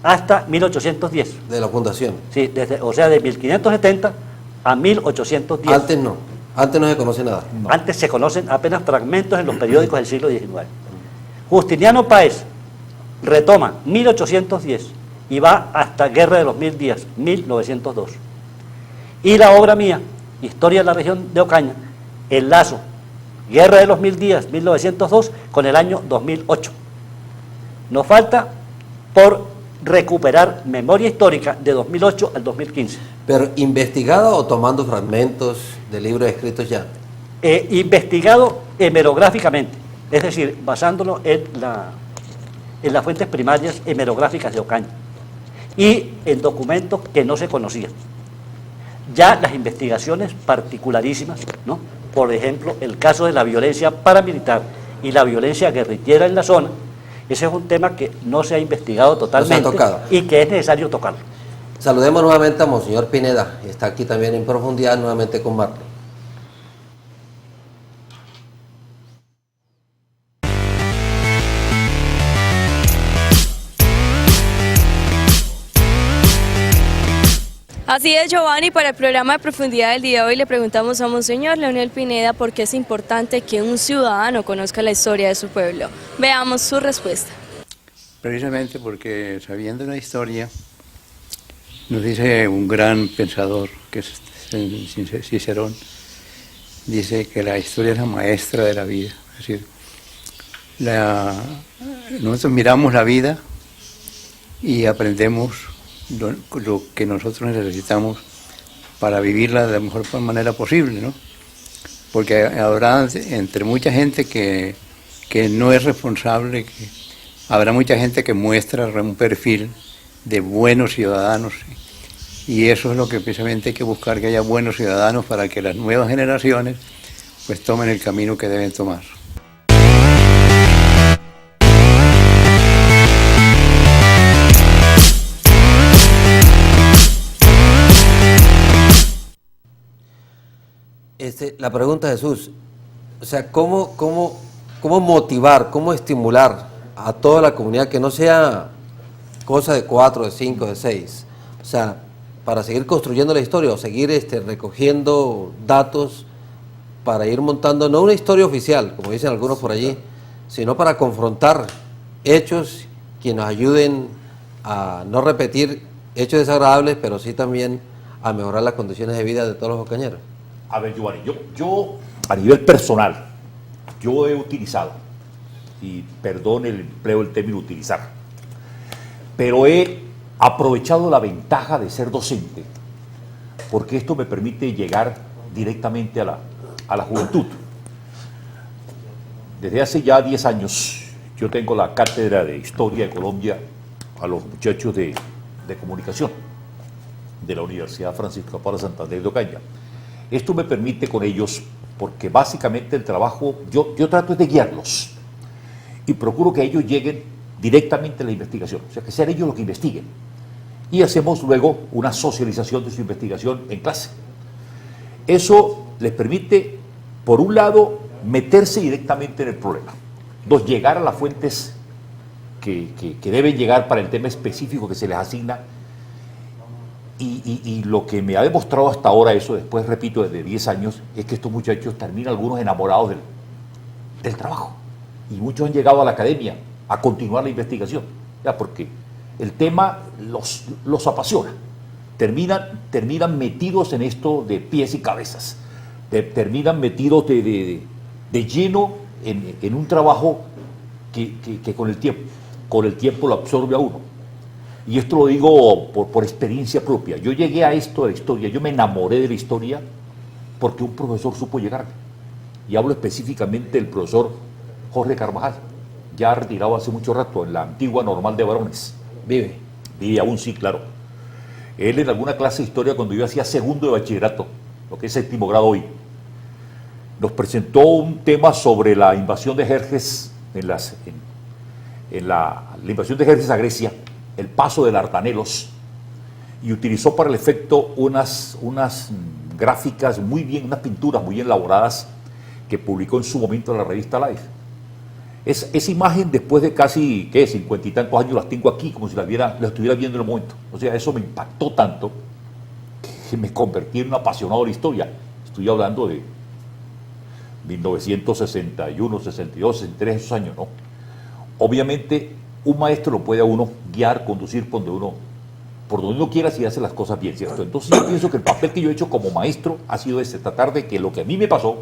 hasta 1810. De la fundación. Sí, o sea, de 1570 a 1810. Antes no se conoce nada. Antes se conocen apenas fragmentos en los periódicos del siglo XIX. Justiniano Páez retoma 1810 y va hasta Guerra de los 1000 días, 1902. Y la obra mía, Historia de la región de Ocaña, enlazo Guerra de los 1000 días, 1902, con el año 2008. Nos falta por recuperar memoria histórica de 2008 al 2015. ¿Pero investigada o tomando fragmentos de libros escritos ya? Investigado hemerográficamente, es decir, basándonos en las fuentes primarias hemerográficas de Ocaña y en documentos que no se conocían. Ya las investigaciones particularísimas, ¿no? Por ejemplo, el caso de la violencia paramilitar y la violencia guerrillera en la zona, ese es un tema que no se ha investigado totalmente, no se ha tocado, y que es necesario tocarlo. Saludemos nuevamente a Monseñor Pineda, está aquí también en profundidad nuevamente con Marley. Así es, Giovanni, para el programa de profundidad del día de hoy le preguntamos a Monseñor Leonel Pineda por qué es importante que un ciudadano conozca la historia de su pueblo. Veamos su respuesta. Precisamente porque sabiendo la historia, nos dice un gran pensador, que es Cicerón, dice que la historia es la maestra de la vida. Es decir, nosotros miramos la vida y aprendemos lo que nosotros necesitamos para vivirla de la mejor manera posible, ¿no? Porque habrá entre mucha gente que no es responsable, habrá mucha gente que muestra un perfil de buenos ciudadanos y eso es lo que precisamente hay que buscar, que haya buenos ciudadanos para que las nuevas generaciones pues tomen el camino que deben tomar. La pregunta, Jesús, o sea, ¿cómo motivar, cómo estimular a toda la comunidad que no sea cosa de 4, de 5, de 6? O sea, para seguir construyendo la historia o seguir recogiendo datos para ir montando, no una historia oficial, como dicen algunos por allí, sino para confrontar hechos que nos ayuden a no repetir hechos desagradables, pero sí también a mejorar las condiciones de vida de todos los ocañeros. A ver, Giovanni, yo a nivel personal, yo he utilizado, y perdón el empleo del término utilizar, pero he aprovechado la ventaja de ser docente, porque esto me permite llegar directamente a la juventud. Desde hace ya 10 años, yo tengo la cátedra de Historia de Colombia a los muchachos de comunicación de la Universidad Francisco Paula Santander de Ocaña. Esto me permite con ellos, porque básicamente el trabajo, yo trato de guiarlos y procuro que ellos lleguen directamente a la investigación, o sea, que sean ellos los que investiguen. Y hacemos luego una socialización de su investigación en clase. Eso les permite, por un lado, meterse directamente en el problema. Dos, llegar a las fuentes que deben llegar para el tema específico que se les asigna. Y lo que me ha demostrado hasta ahora eso, después repito, desde 10 años, es que estos muchachos terminan algunos enamorados del trabajo. Y muchos han llegado a la academia a continuar la investigación, ¿ya? Porque el tema los apasiona. Terminan metidos en esto de pies y cabezas. Terminan metidos de lleno en un trabajo que con el tiempo lo absorbe a uno. Y esto lo digo por experiencia propia. Yo llegué a esto de la historia, yo me enamoré de la historia porque un profesor supo llegarme. Y hablo específicamente del profesor Jorge Carvajal, ya retirado hace mucho rato, en la antigua Normal de Varones. ¿Vive? Vive aún, sí, claro. Él en alguna clase de historia, cuando yo hacía segundo de bachillerato, lo que es séptimo grado hoy, nos presentó un tema sobre la invasión de Jerjes, la invasión de Jerjes a Grecia, el paso de Dardanelos, y utilizó para el efecto unas gráficas muy bien, unas pinturas muy bien elaboradas que publicó en su momento en la revista Life. Esa imagen, después de casi 50 y tantos años, las tengo aquí como si la estuviera viendo en el momento. O sea, eso me impactó tanto que me convertí en un apasionado de la historia. Estoy hablando de 1961, 62, 63, esos años, ¿no? Obviamente, un maestro lo puede a uno guiar, conducir por donde uno quiera, si hace las cosas bien, ¿cierto? Entonces yo pienso que el papel que yo he hecho como maestro ha sido tratar de que lo que a mí me pasó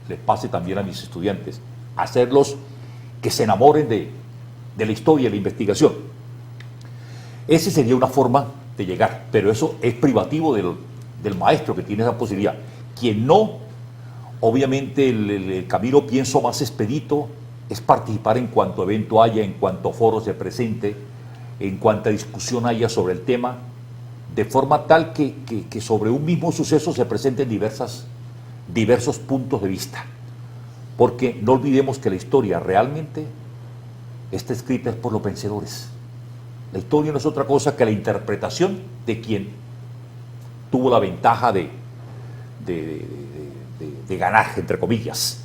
les pase también a mis estudiantes, hacerlos que se enamoren de la historia, de la investigación. Esa sería una forma de llegar, pero eso es privativo del maestro que tiene esa posibilidad. Quien no, obviamente el camino, pienso, más expedito es participar en cuanto evento haya, en cuanto foro se presente, en cuanta discusión haya sobre el tema, de forma tal que sobre un mismo suceso se presenten diversos puntos de vista. Porque no olvidemos que la historia realmente está escrita es por los vencedores. La historia no es otra cosa que la interpretación de quien tuvo la ventaja de ganar, entre comillas.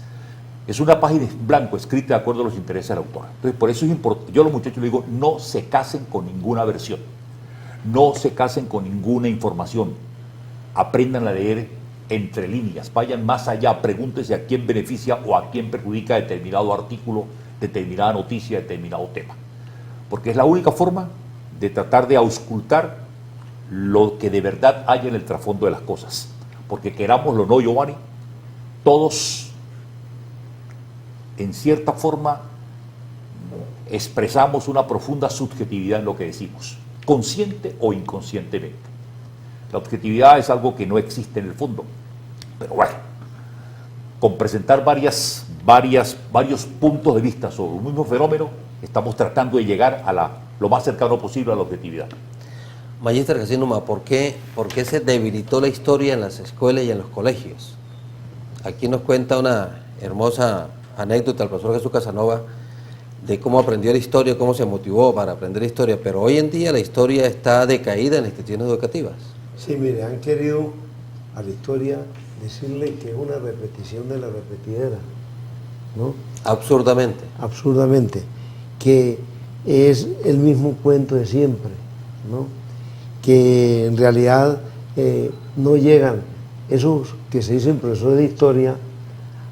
Es una página en blanco escrita de acuerdo a los intereses del autor. Entonces, por eso es importante. Yo a los muchachos les digo, no se casen con ninguna versión. No se casen con ninguna información. Aprendan a leer entre líneas. Vayan más allá. Pregúntense a quién beneficia o a quién perjudica determinado artículo, determinada noticia, determinado tema. Porque es la única forma de tratar de auscultar lo que de verdad hay en el trasfondo de las cosas. Porque querámoslo o no, Giovanni, todos en cierta forma expresamos una profunda subjetividad en lo que decimos, consciente o inconscientemente. La objetividad es algo que no existe en el fondo, pero bueno, con presentar varios puntos de vista sobre un mismo fenómeno, estamos tratando de llegar a lo más cercano posible a la objetividad. Magíster García, ¿por qué se debilitó la historia en las escuelas y en los colegios? Aquí nos cuenta una hermosa anécdota el profesor Jesús Casanova de cómo aprendió la historia, cómo se motivó para aprender historia, pero hoy en día la historia está decaída en las instituciones educativas. Sí, mire, han querido a la historia decirle que es una repetición de la repetidera, ¿no? Absurdamente. Absurdamente, que es el mismo cuento de siempre, ¿no? Que en realidad no llegan esos que se dicen profesores de historia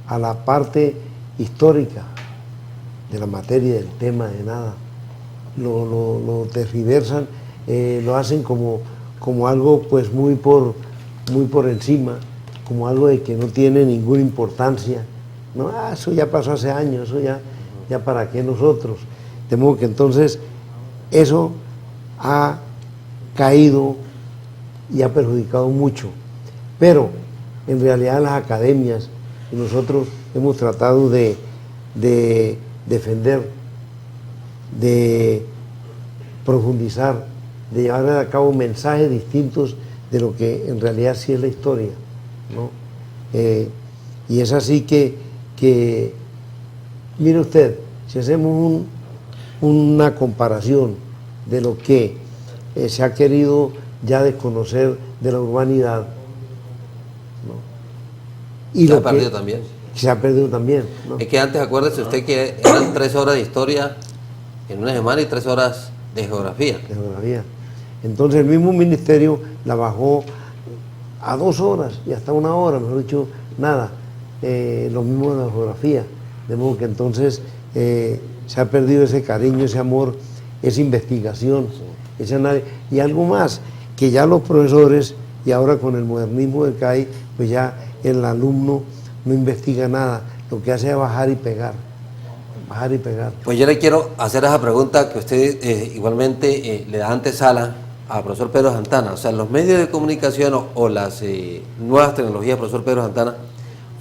a la parte histórica de la materia, del tema, de nada. Lo tergiversan, lo hacen como algo pues muy por encima, como algo de que no tiene ninguna importancia. No, eso ya pasó hace años, eso ya para qué nosotros. De modo que entonces eso ha caído y ha perjudicado mucho. Pero en realidad las academias, y nosotros hemos tratado de defender, de profundizar, de llevar a cabo mensajes distintos de lo que en realidad sí es la historia, ¿no? Y es así que mire usted, si hacemos una comparación de lo que se ha querido ya desconocer de la urbanidad, ¿no? Y Se ha lo que perdido también. se ha perdido también, ¿no? Es que antes, acuérdese usted que eran 3 horas de historia en una semana y 3 horas de geografía. De geografía. Entonces el mismo ministerio la bajó a 2 horas y hasta 1 hora, mejor dicho, nada. Lo mismo en la geografía. De modo que entonces se ha perdido ese cariño, ese amor, esa investigación, ese análisis. Y algo más, que ya los profesores, y ahora con el modernismo del CAI, pues ya el alumno no investiga nada, lo que hace es bajar y pegar. Bajar y pegar. Pues yo le quiero hacer esa pregunta que usted igualmente le da antesala al profesor Pedro Santana. O sea, los medios de comunicación o las nuevas tecnologías, profesor Pedro Santana,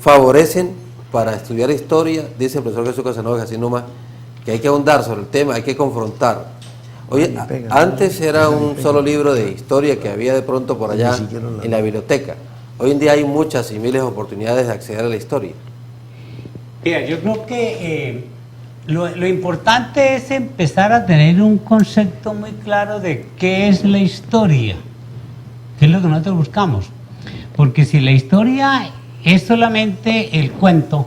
favorecen para estudiar historia, dice el profesor Jesús Casanova García, que hay que ahondar sobre el tema, hay que confrontar. Oye, antes era un solo libro de historia que había de pronto por allá en la biblioteca. Hoy en día hay muchas y miles de oportunidades de acceder a la historia. Mira, yo creo que lo importante es empezar a tener un concepto muy claro de qué es la historia, qué es lo que nosotros buscamos. Porque si la historia es solamente el cuento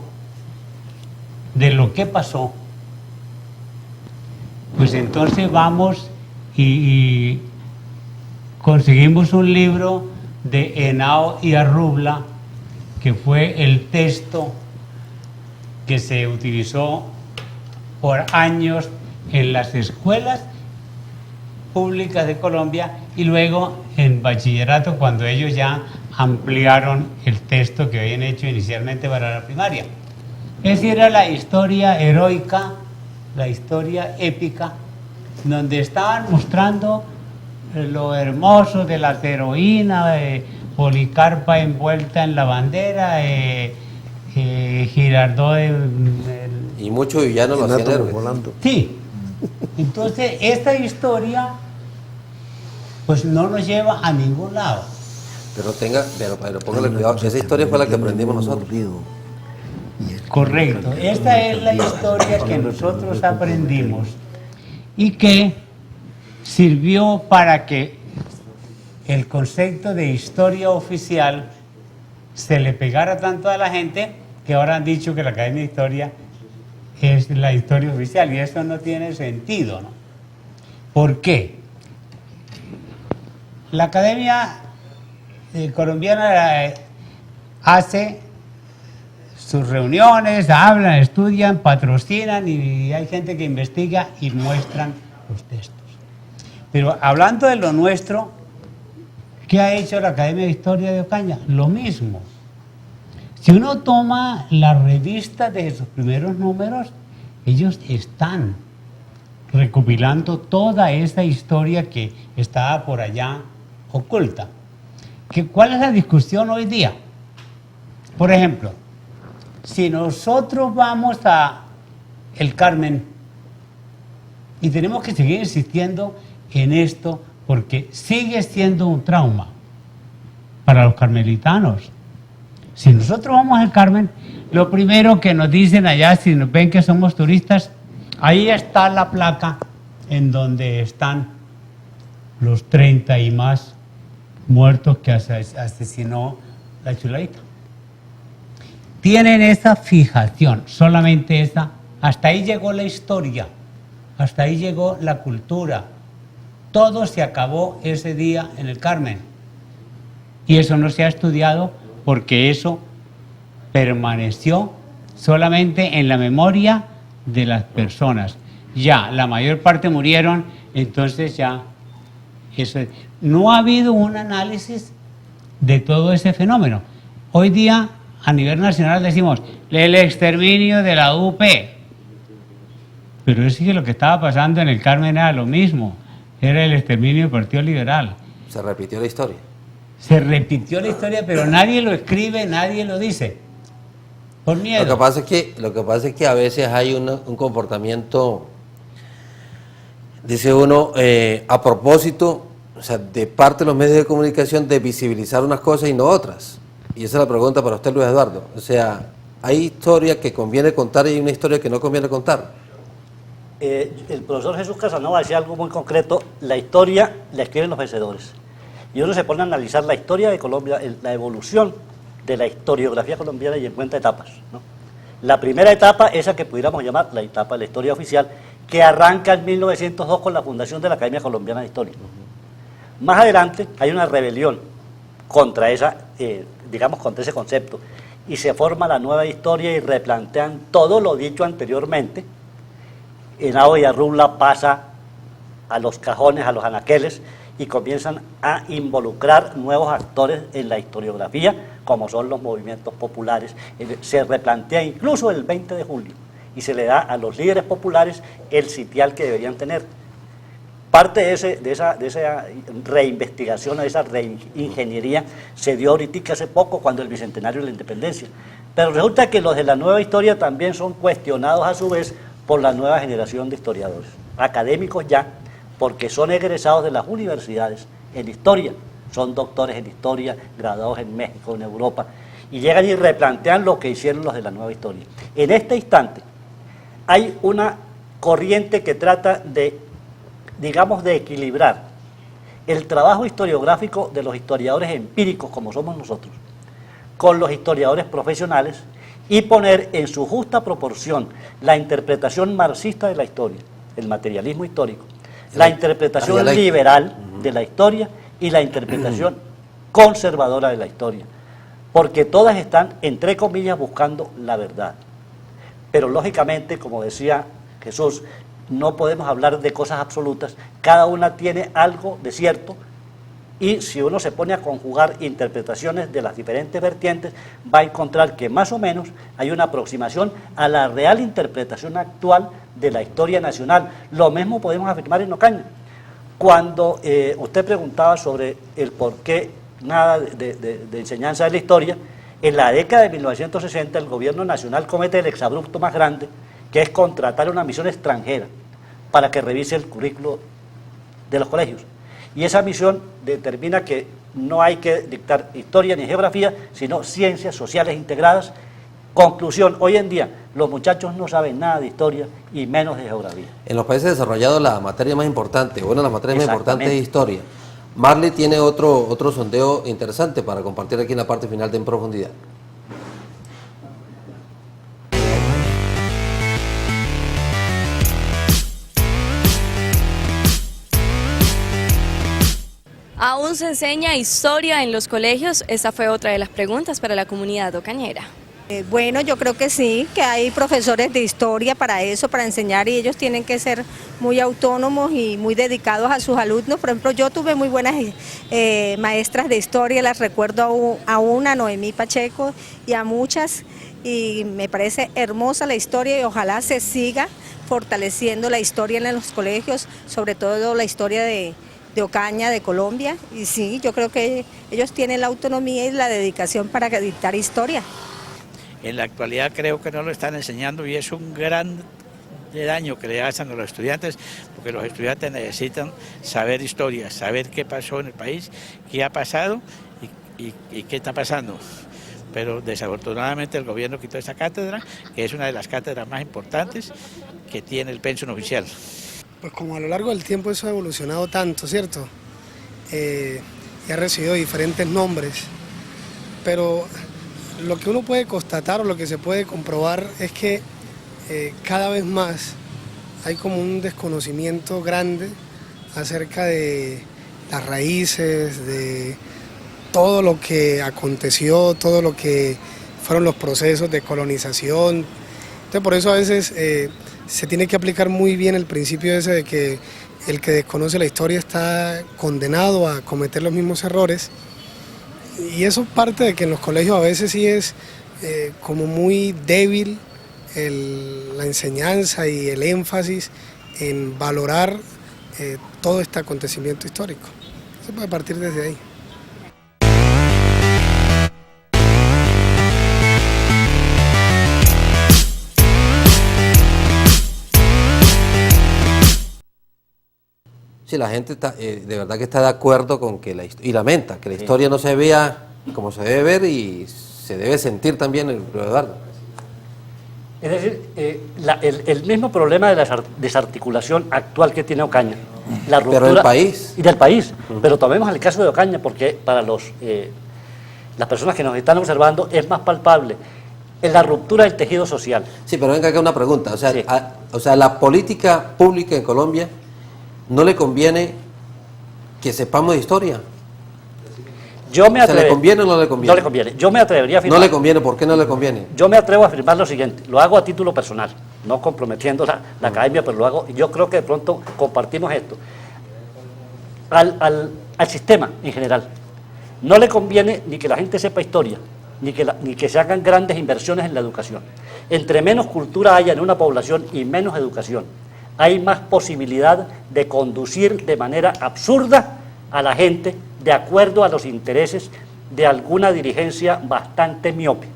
de lo que pasó, pues entonces vamos y conseguimos un libro de Henao y Arrubla, que fue el texto que se utilizó por años en las escuelas públicas de Colombia y luego en bachillerato, cuando ellos ya ampliaron el texto que habían hecho inicialmente para la primaria. Esa era la historia heroica, la historia épica, donde estaban mostrando lo hermoso de las heroínas, Policarpa envuelta en la bandera, Girardot y muchos villanos lo hacían héroes. Sí, entonces esta historia pues no nos lleva a ningún lado. Pero póngale cuidado, esa historia fue la que aprendimos nosotros. Correcto, esta es la historia que nosotros aprendimos y que sirvió para que el concepto de historia oficial se le pegara tanto a la gente que ahora han dicho que la Academia de Historia es la historia oficial, y eso no tiene sentido, ¿no? ¿Por qué? La Academia Colombiana hace sus reuniones, hablan, estudian, patrocinan y hay gente que investiga y muestran los textos. Pero hablando de lo nuestro, ¿qué ha hecho la Academia de Historia de Ocaña? Lo mismo. Si uno toma la revista de sus primeros números, ellos están recopilando toda esa historia que estaba por allá oculta. ¿Cuál es la discusión hoy día? Por ejemplo, si nosotros vamos a El Carmen y tenemos que seguir insistiendo en esto porque sigue siendo un trauma para los carmelitanos. Si nosotros vamos al Carmen, lo primero que nos dicen allá, si nos ven que somos turistas, ahí está la placa en donde están los 30 y más muertos que asesinó la Chuladita. Tienen esa fijación, solamente esa. Hasta ahí llegó la historia, hasta ahí llegó la cultura. Todo se acabó ese día en el Carmen. Y eso no se ha estudiado porque eso permaneció solamente en la memoria de las personas. Ya, la mayor parte murieron, entonces ya, eso. No ha habido un análisis de todo ese fenómeno. Hoy día, a nivel nacional decimos, el exterminio de la UP. Pero es que lo que estaba pasando en el Carmen era lo mismo, era el exterminio del Partido Liberal. Se repitió la historia. Se repitió la historia, pero nadie lo escribe, nadie lo dice. Por miedo. Lo que pasa es que a veces hay un comportamiento, dice uno, a propósito, o sea, de parte de los medios de comunicación, de visibilizar unas cosas y no otras. Y esa es la pregunta para usted, Luis Eduardo. O sea, hay historia que conviene contar y hay una historia que no conviene contar. El profesor Jesús Casanova decía algo muy concreto: la historia la escriben los vencedores. Y uno se pone a analizar la historia de Colombia, la evolución de la historiografía colombiana, y encuentra etapas, ¿no? La primera etapa, esa que pudiéramos llamar la etapa de la historia oficial, que arranca en 1902 con la fundación de la Academia Colombiana de Historia. Más adelante hay una rebelión contra esa, contra ese concepto, y se forma la nueva historia y replantean todo lo dicho anteriormente. Henao y Arrula pasa a los cajones, a los anaqueles, y comienzan a involucrar nuevos actores en la historiografía, como son los movimientos populares. Se replantea incluso el 20 de julio y se le da a los líderes populares el sitial que deberían tener. Parte de esa reinvestigación, de esa reingeniería, se dio ahorita hace poco, cuando el bicentenario de la independencia. Pero resulta que los de la nueva historia también son cuestionados a su vez por la nueva generación de historiadores, académicos ya, porque son egresados de las universidades en historia, son doctores en historia, graduados en México, en Europa, y llegan y replantean lo que hicieron los de la nueva historia. En este instante hay una corriente que trata de, de equilibrar el trabajo historiográfico de los historiadores empíricos, como somos nosotros, con los historiadores profesionales, y poner en su justa proporción la interpretación marxista de la historia, el materialismo histórico, la interpretación liberal de la historia y la interpretación conservadora de la historia, porque todas están, entre comillas, buscando la verdad. Pero lógicamente, como decía Jesús, no podemos hablar de cosas absolutas, cada una tiene algo de cierto, y si uno se pone a conjugar interpretaciones de las diferentes vertientes, va a encontrar que más o menos hay una aproximación a la real interpretación actual de la historia nacional. Lo mismo podemos afirmar en Ocaña. Cuando usted preguntaba sobre el por qué nada de enseñanza de la historia, en la década de 1960 el gobierno nacional comete el exabrupto más grande, que es contratar una misión extranjera para que revise el currículo de los colegios. Y esa misión determina que no hay que dictar historia ni geografía, sino ciencias sociales integradas. Conclusión, hoy en día los muchachos no saben nada de historia y menos de geografía. En los países desarrollados la materia más importante, una de las materias más importantes es historia. Marley tiene otro sondeo interesante para compartir aquí en la parte final de En Profundidad. ¿Aún se enseña historia en los colegios? Esa fue otra de las preguntas para la comunidad ocañera. Bueno, yo creo que sí, que hay profesores de historia para eso, para enseñar, y ellos tienen que ser muy autónomos y muy dedicados a sus alumnos. Por ejemplo, yo tuve muy buenas maestras de historia, las recuerdo a una, Noemí Pacheco, y a muchas, y me parece hermosa la historia y ojalá se siga fortaleciendo la historia en los colegios, sobre todo la historia de Ocaña, de Colombia, y sí, yo creo que ellos tienen la autonomía y la dedicación para dictar historia. En la actualidad creo que no lo están enseñando y es un gran de daño que le hacen a los estudiantes, porque los estudiantes necesitan saber historia, saber qué pasó en el país, qué ha pasado y qué está pasando. Pero desafortunadamente el gobierno quitó esa cátedra, que es una de las cátedras más importantes que tiene el pensum oficial. Pues como a lo largo del tiempo eso ha evolucionado tanto, ¿cierto? Y ha recibido diferentes nombres, pero lo que uno puede constatar o lo que se puede comprobar es que cada vez más hay como un desconocimiento grande acerca de las raíces, de todo lo que aconteció, todo lo que fueron los procesos de colonización. Entonces por eso a veces se tiene que aplicar muy bien el principio ese de que el que desconoce la historia está condenado a cometer los mismos errores. Y eso parte de que en los colegios a veces sí es como muy débil la enseñanza y el énfasis en valorar todo este acontecimiento histórico. Se puede partir desde ahí. Sí, la gente está, de verdad que está de acuerdo con que y lamenta que la historia no se vea como se debe ver y se debe sentir también, Eduardo. Es decir, el mismo problema de la desarticulación actual que tiene Ocaña, la ruptura, pero del país. Y del país, pero tomemos el caso de Ocaña, porque para las personas que nos están observando es más palpable en la ruptura del tejido social. Sí, pero venga acá una pregunta, Sí. o sea, la política pública en Colombia no le conviene que sepamos de historia. ¿Le conviene o no le conviene? No le conviene. Yo me atrevería a afirmar. No le conviene, ¿por qué no le conviene? Yo me atrevo a afirmar lo siguiente, lo hago a título personal, no comprometiendo la academia, pero lo hago, yo creo que de pronto compartimos esto. Al sistema en general, no le conviene ni que la gente sepa historia, ni que se hagan grandes inversiones en la educación. Entre menos cultura haya en una población y menos educación, hay más posibilidad de conducir de manera absurda a la gente de acuerdo a los intereses de alguna dirigencia bastante miope.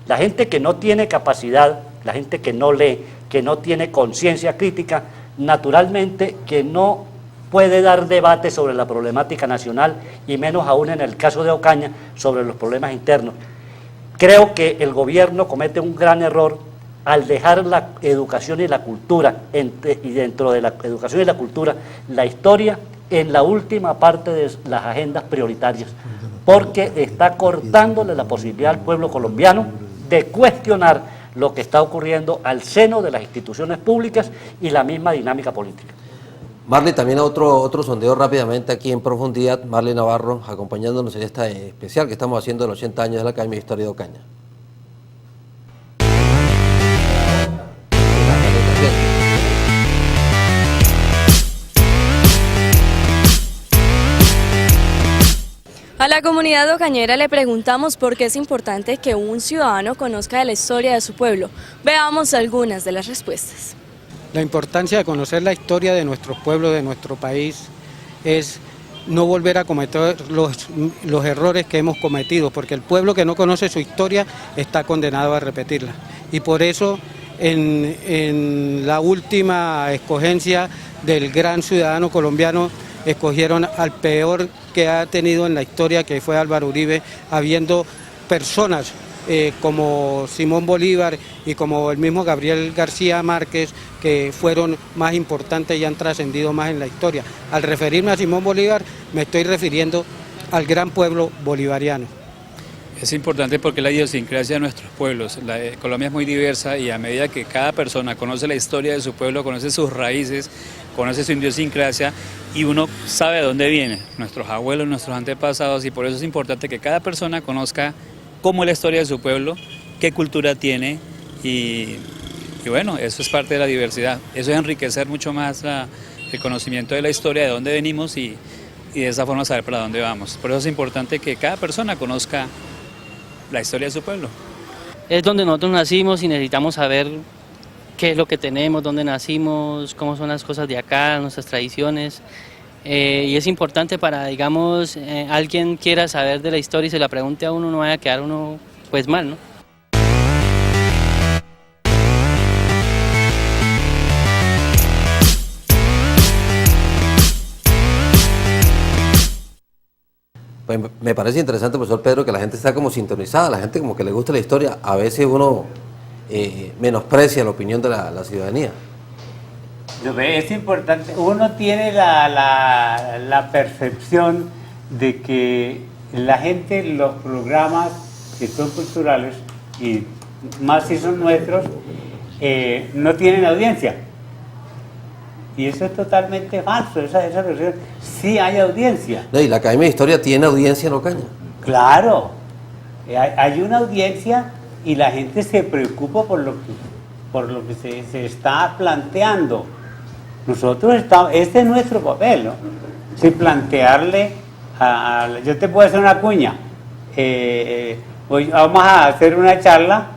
La gente que no tiene capacidad, la gente que no lee, que no tiene conciencia crítica, naturalmente que no puede dar debate sobre la problemática nacional y menos aún en el caso de Ocaña sobre los problemas internos. Creo que el gobierno comete un gran error al dejar la educación y la cultura, y dentro de la educación y la cultura, la historia en la última parte de las agendas prioritarias, porque está cortándole la posibilidad al pueblo colombiano de cuestionar lo que está ocurriendo al seno de las instituciones públicas y la misma dinámica política. Marley, también otro sondeo rápidamente aquí en profundidad. Marley Navarro, acompañándonos en esta especial que estamos haciendo de los 80 años de la Academia de Historia de Ocaña. A la comunidad ocañera le preguntamos por qué es importante que un ciudadano conozca de la historia de su pueblo. Veamos algunas de las respuestas. La importancia de conocer la historia de nuestro pueblo, de nuestro país, es no volver a cometer los errores que hemos cometido, porque el pueblo que no conoce su historia está condenado a repetirla. Y por eso en la última escogencia del gran ciudadano colombiano escogieron al peor que ha tenido en la historia, que fue Álvaro Uribe, habiendo personas como Simón Bolívar y como el mismo Gabriel García Márquez, que fueron más importantes y han trascendido más en la historia. Al referirme a Simón Bolívar, me estoy refiriendo al gran pueblo bolivariano. Es importante porque la idiosincrasia de nuestros pueblos, Colombia es muy diversa y a medida que cada persona conoce la historia de su pueblo, conoce sus raíces, conoce su idiosincrasia y uno sabe de dónde viene, nuestros abuelos, nuestros antepasados, y por eso es importante que cada persona conozca cómo es la historia de su pueblo, qué cultura tiene y bueno, eso es parte de la diversidad, eso es enriquecer mucho más el conocimiento de la historia, de dónde venimos y de esa forma saber para dónde vamos. Por eso es importante que cada persona conozca la historia de su pueblo. Es donde nosotros nacimos y necesitamos saber qué es lo que tenemos, dónde nacimos, cómo son las cosas de acá, nuestras tradiciones. Y es importante para, digamos, alguien quiera saber de la historia y se la pregunte a uno, no vaya a quedar uno pues mal, ¿no? Pues me parece interesante, profesor Pedro, que la gente está como sintonizada, la gente como que le gusta la historia. A veces uno menosprecia la opinión de la ciudadanía. Es importante, uno tiene la percepción de que la gente, los programas que son culturales, y más si son nuestros, no tienen audiencia. Y eso es totalmente falso, esa versión. Sí hay audiencia. No, y la Academia de Historia tiene audiencia en Ocaña. Claro, hay una audiencia y la gente se preocupa por lo que se está planteando. Nosotros estamos, este es nuestro papel, ¿no? Sí, plantearle, yo te puedo hacer una cuña, vamos a hacer una charla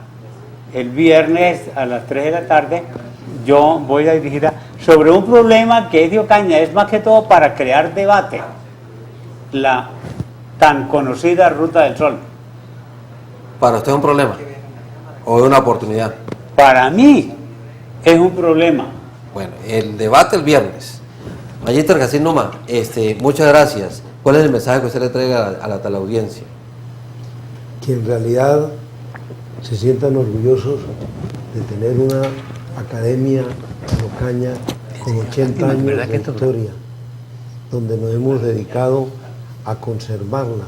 el viernes a las 3 de la tarde, yo voy a dirigir sobre un problema que es de Ocaña, es más que todo para crear debate, la tan conocida Ruta del Sol. ¿Para usted es un problema o es una oportunidad? Para mí es un problema. Bueno, el debate el viernes. Magíster Jacín Numa, muchas gracias. ¿Cuál es el mensaje que usted le traiga a la teleaudiencia? Que en realidad se sientan orgullosos de tener una academia en Ocaña con 80 años de historia, donde nos hemos dedicado a conservarla,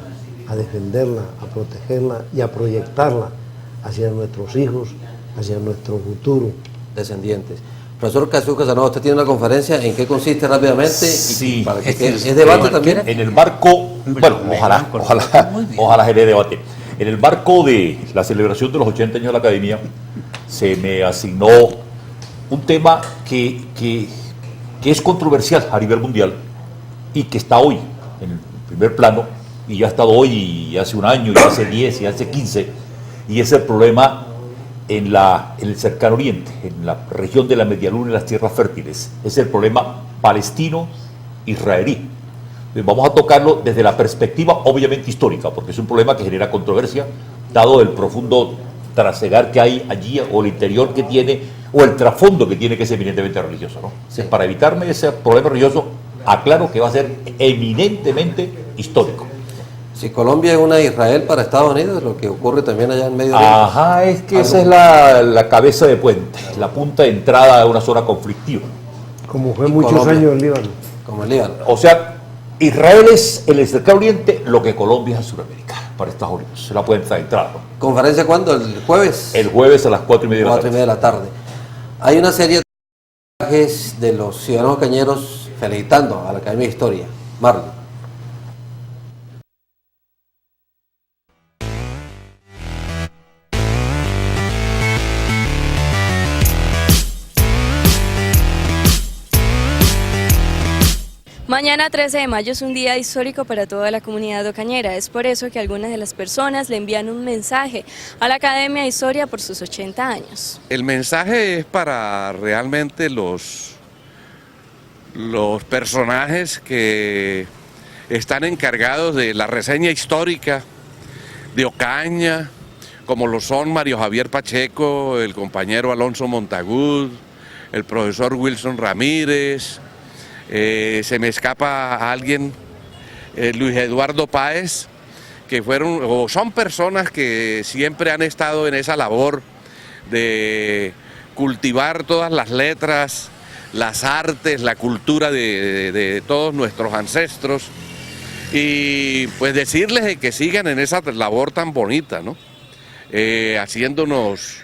a defenderla, a protegerla y a proyectarla hacia nuestros hijos, hacia nuestro futuro. Descendientes. Profesor Cassius Casanova, usted tiene una conferencia, ¿en qué consiste rápidamente? Sí, para que ¿es debate también? En el marco, bueno, ojalá genere debate. En el marco de la celebración de los 80 años de la Academia, se me asignó un tema que es controversial a nivel mundial y que está hoy en el primer plano, y ya ha estado hoy, y hace un año, y hace 10, y hace 15, y es el problema en el cercano oriente, en la región de la Media Luna y las tierras fértiles. Es el problema palestino-israelí. Vamos a tocarlo desde la perspectiva obviamente histórica, porque es un problema que genera controversia, dado el profundo trasegar que hay allí, o el interior que tiene, o el trasfondo que tiene, que es eminentemente religioso, ¿no? Sí. Para evitarme ese problema religioso, aclaro que va a ser eminentemente histórico. Si Colombia es una Israel para Estados Unidos, lo que ocurre también allá en Medio Oriente. Ajá, es que esa es la cabeza de puente, la punta de entrada a una zona conflictiva. Como fue muchos Colombia, años en Líbano. Como el Líbano. O sea, Israel es el cercano oriente lo que Colombia es Sudamérica para Estados Unidos. Se la pueden traer entrada, ¿no? ¿Conferencia cuándo? ¿El jueves? El jueves a las 4:30 de la tarde. Hay una serie de mensajes de los ciudadanos cañeros felicitando a la Academia de Historia. Marlon. Mañana 13 de mayo es un día histórico para toda la comunidad ocañera. Es por eso que algunas de las personas le envían un mensaje a la Academia de Historia por sus 80 años. El mensaje es para realmente los personajes que están encargados de la reseña histórica de Ocaña, como lo son Mario Javier Pacheco, el compañero Alonso Montagud, el profesor Wilson Ramírez. Se me escapa a alguien, Luis Eduardo Páez, que son personas que siempre han estado en esa labor de cultivar todas las letras, las artes, la cultura de todos nuestros ancestros, y pues decirles de que sigan en esa labor tan bonita, ¿no? Haciéndonos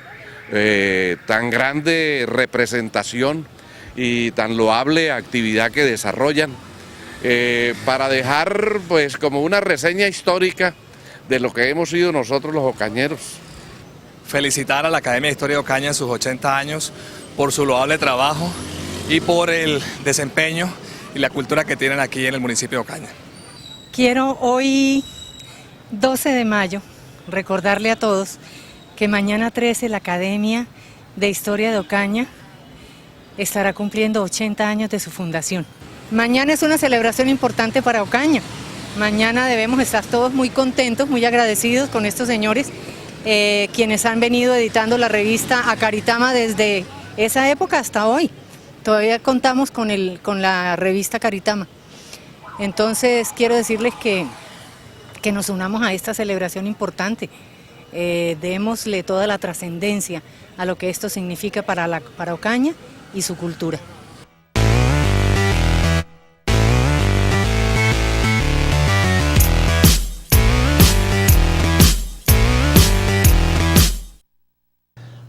tan grande representación y tan loable actividad que desarrollan, para dejar pues como una reseña histórica de lo que hemos sido nosotros los ocañeros. Felicitar a la Academia de Historia de Ocaña en sus 80 años por su loable trabajo y por el desempeño y la cultura que tienen aquí en el municipio de Ocaña. Quiero hoy, 12 de mayo, recordarle a todos que mañana 13 la Academia de Historia de Ocaña estará cumpliendo 80 años de su fundación. Mañana es una celebración importante para Ocaña. Mañana debemos estar todos muy contentos, muy agradecidos con estos señores, quienes han venido editando la revista Acaritama desde esa época hasta hoy. Todavía contamos con la revista Acaritama. Entonces quiero decirles que que nos unamos a esta celebración importante. Démosle toda la trascendencia a lo que esto significa para Ocaña y su cultura.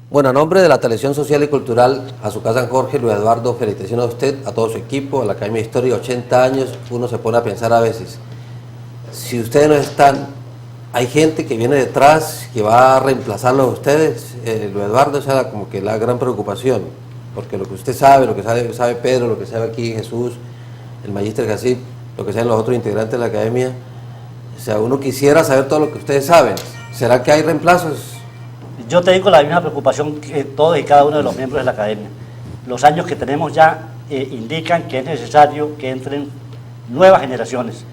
Bueno, a nombre de la Televisión Social y Cultural, a su casa San Jorge, Luis Eduardo, felicitaciones a usted, a todo su equipo, a la Academia de Historia, 80 años, uno se pone a pensar a veces, si ustedes no están, hay gente que viene detrás, que va a reemplazarlos a ustedes, Luis Eduardo, esa era como que la gran preocupación, porque lo que usted sabe, lo que sabe Pedro, lo que sabe aquí Jesús, el Magíster Casip, lo que saben los otros integrantes de la Academia, o sea, uno quisiera saber todo lo que ustedes saben, ¿será que hay reemplazos? Yo tengo la misma preocupación que todos y cada uno de los miembros de la Academia. Los años que tenemos ya indican que es necesario que entren nuevas generaciones.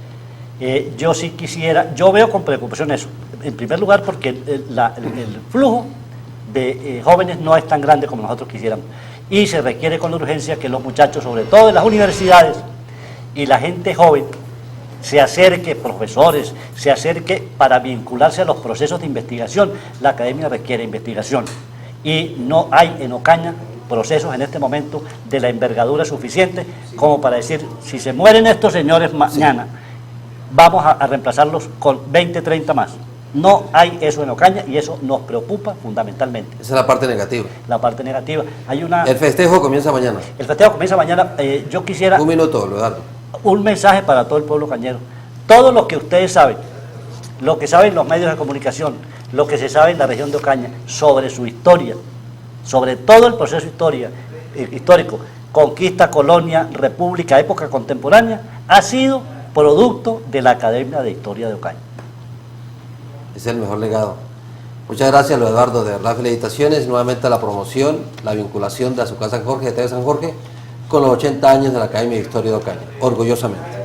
Yo sí quisiera, yo veo con preocupación eso, en primer lugar porque el flujo de jóvenes no es tan grande como nosotros quisiéramos y se requiere con urgencia que los muchachos, sobre todo en las universidades y la gente joven, se acerque, profesores, se acerque para vincularse a los procesos de investigación. La Academia requiere investigación y no hay en Ocaña procesos en este momento de la envergadura suficiente como para decir, si se mueren estos señores mañana, vamos a reemplazarlos con 20, 30 más. No hay eso en Ocaña y eso nos preocupa fundamentalmente. Esa es la parte negativa. La parte negativa. Hay una... El festejo comienza mañana. El festejo comienza mañana. Yo quisiera... Un minuto, Leonardo. Un mensaje para todo el pueblo cañero. Todo lo que ustedes saben, lo que saben los medios de comunicación, lo que se sabe en la región de Ocaña sobre su historia, sobre todo el proceso histórico, conquista, colonia, república, época contemporánea, ha sido producto de la Academia de Historia de Ocaña. Ese es el mejor legado. Muchas gracias, Luis Eduardo, de verdad felicitaciones, nuevamente la promoción, la vinculación de Azucar San Jorge, de TV San Jorge, con los 80 años de la Academia de Historia de Ocaña, orgullosamente.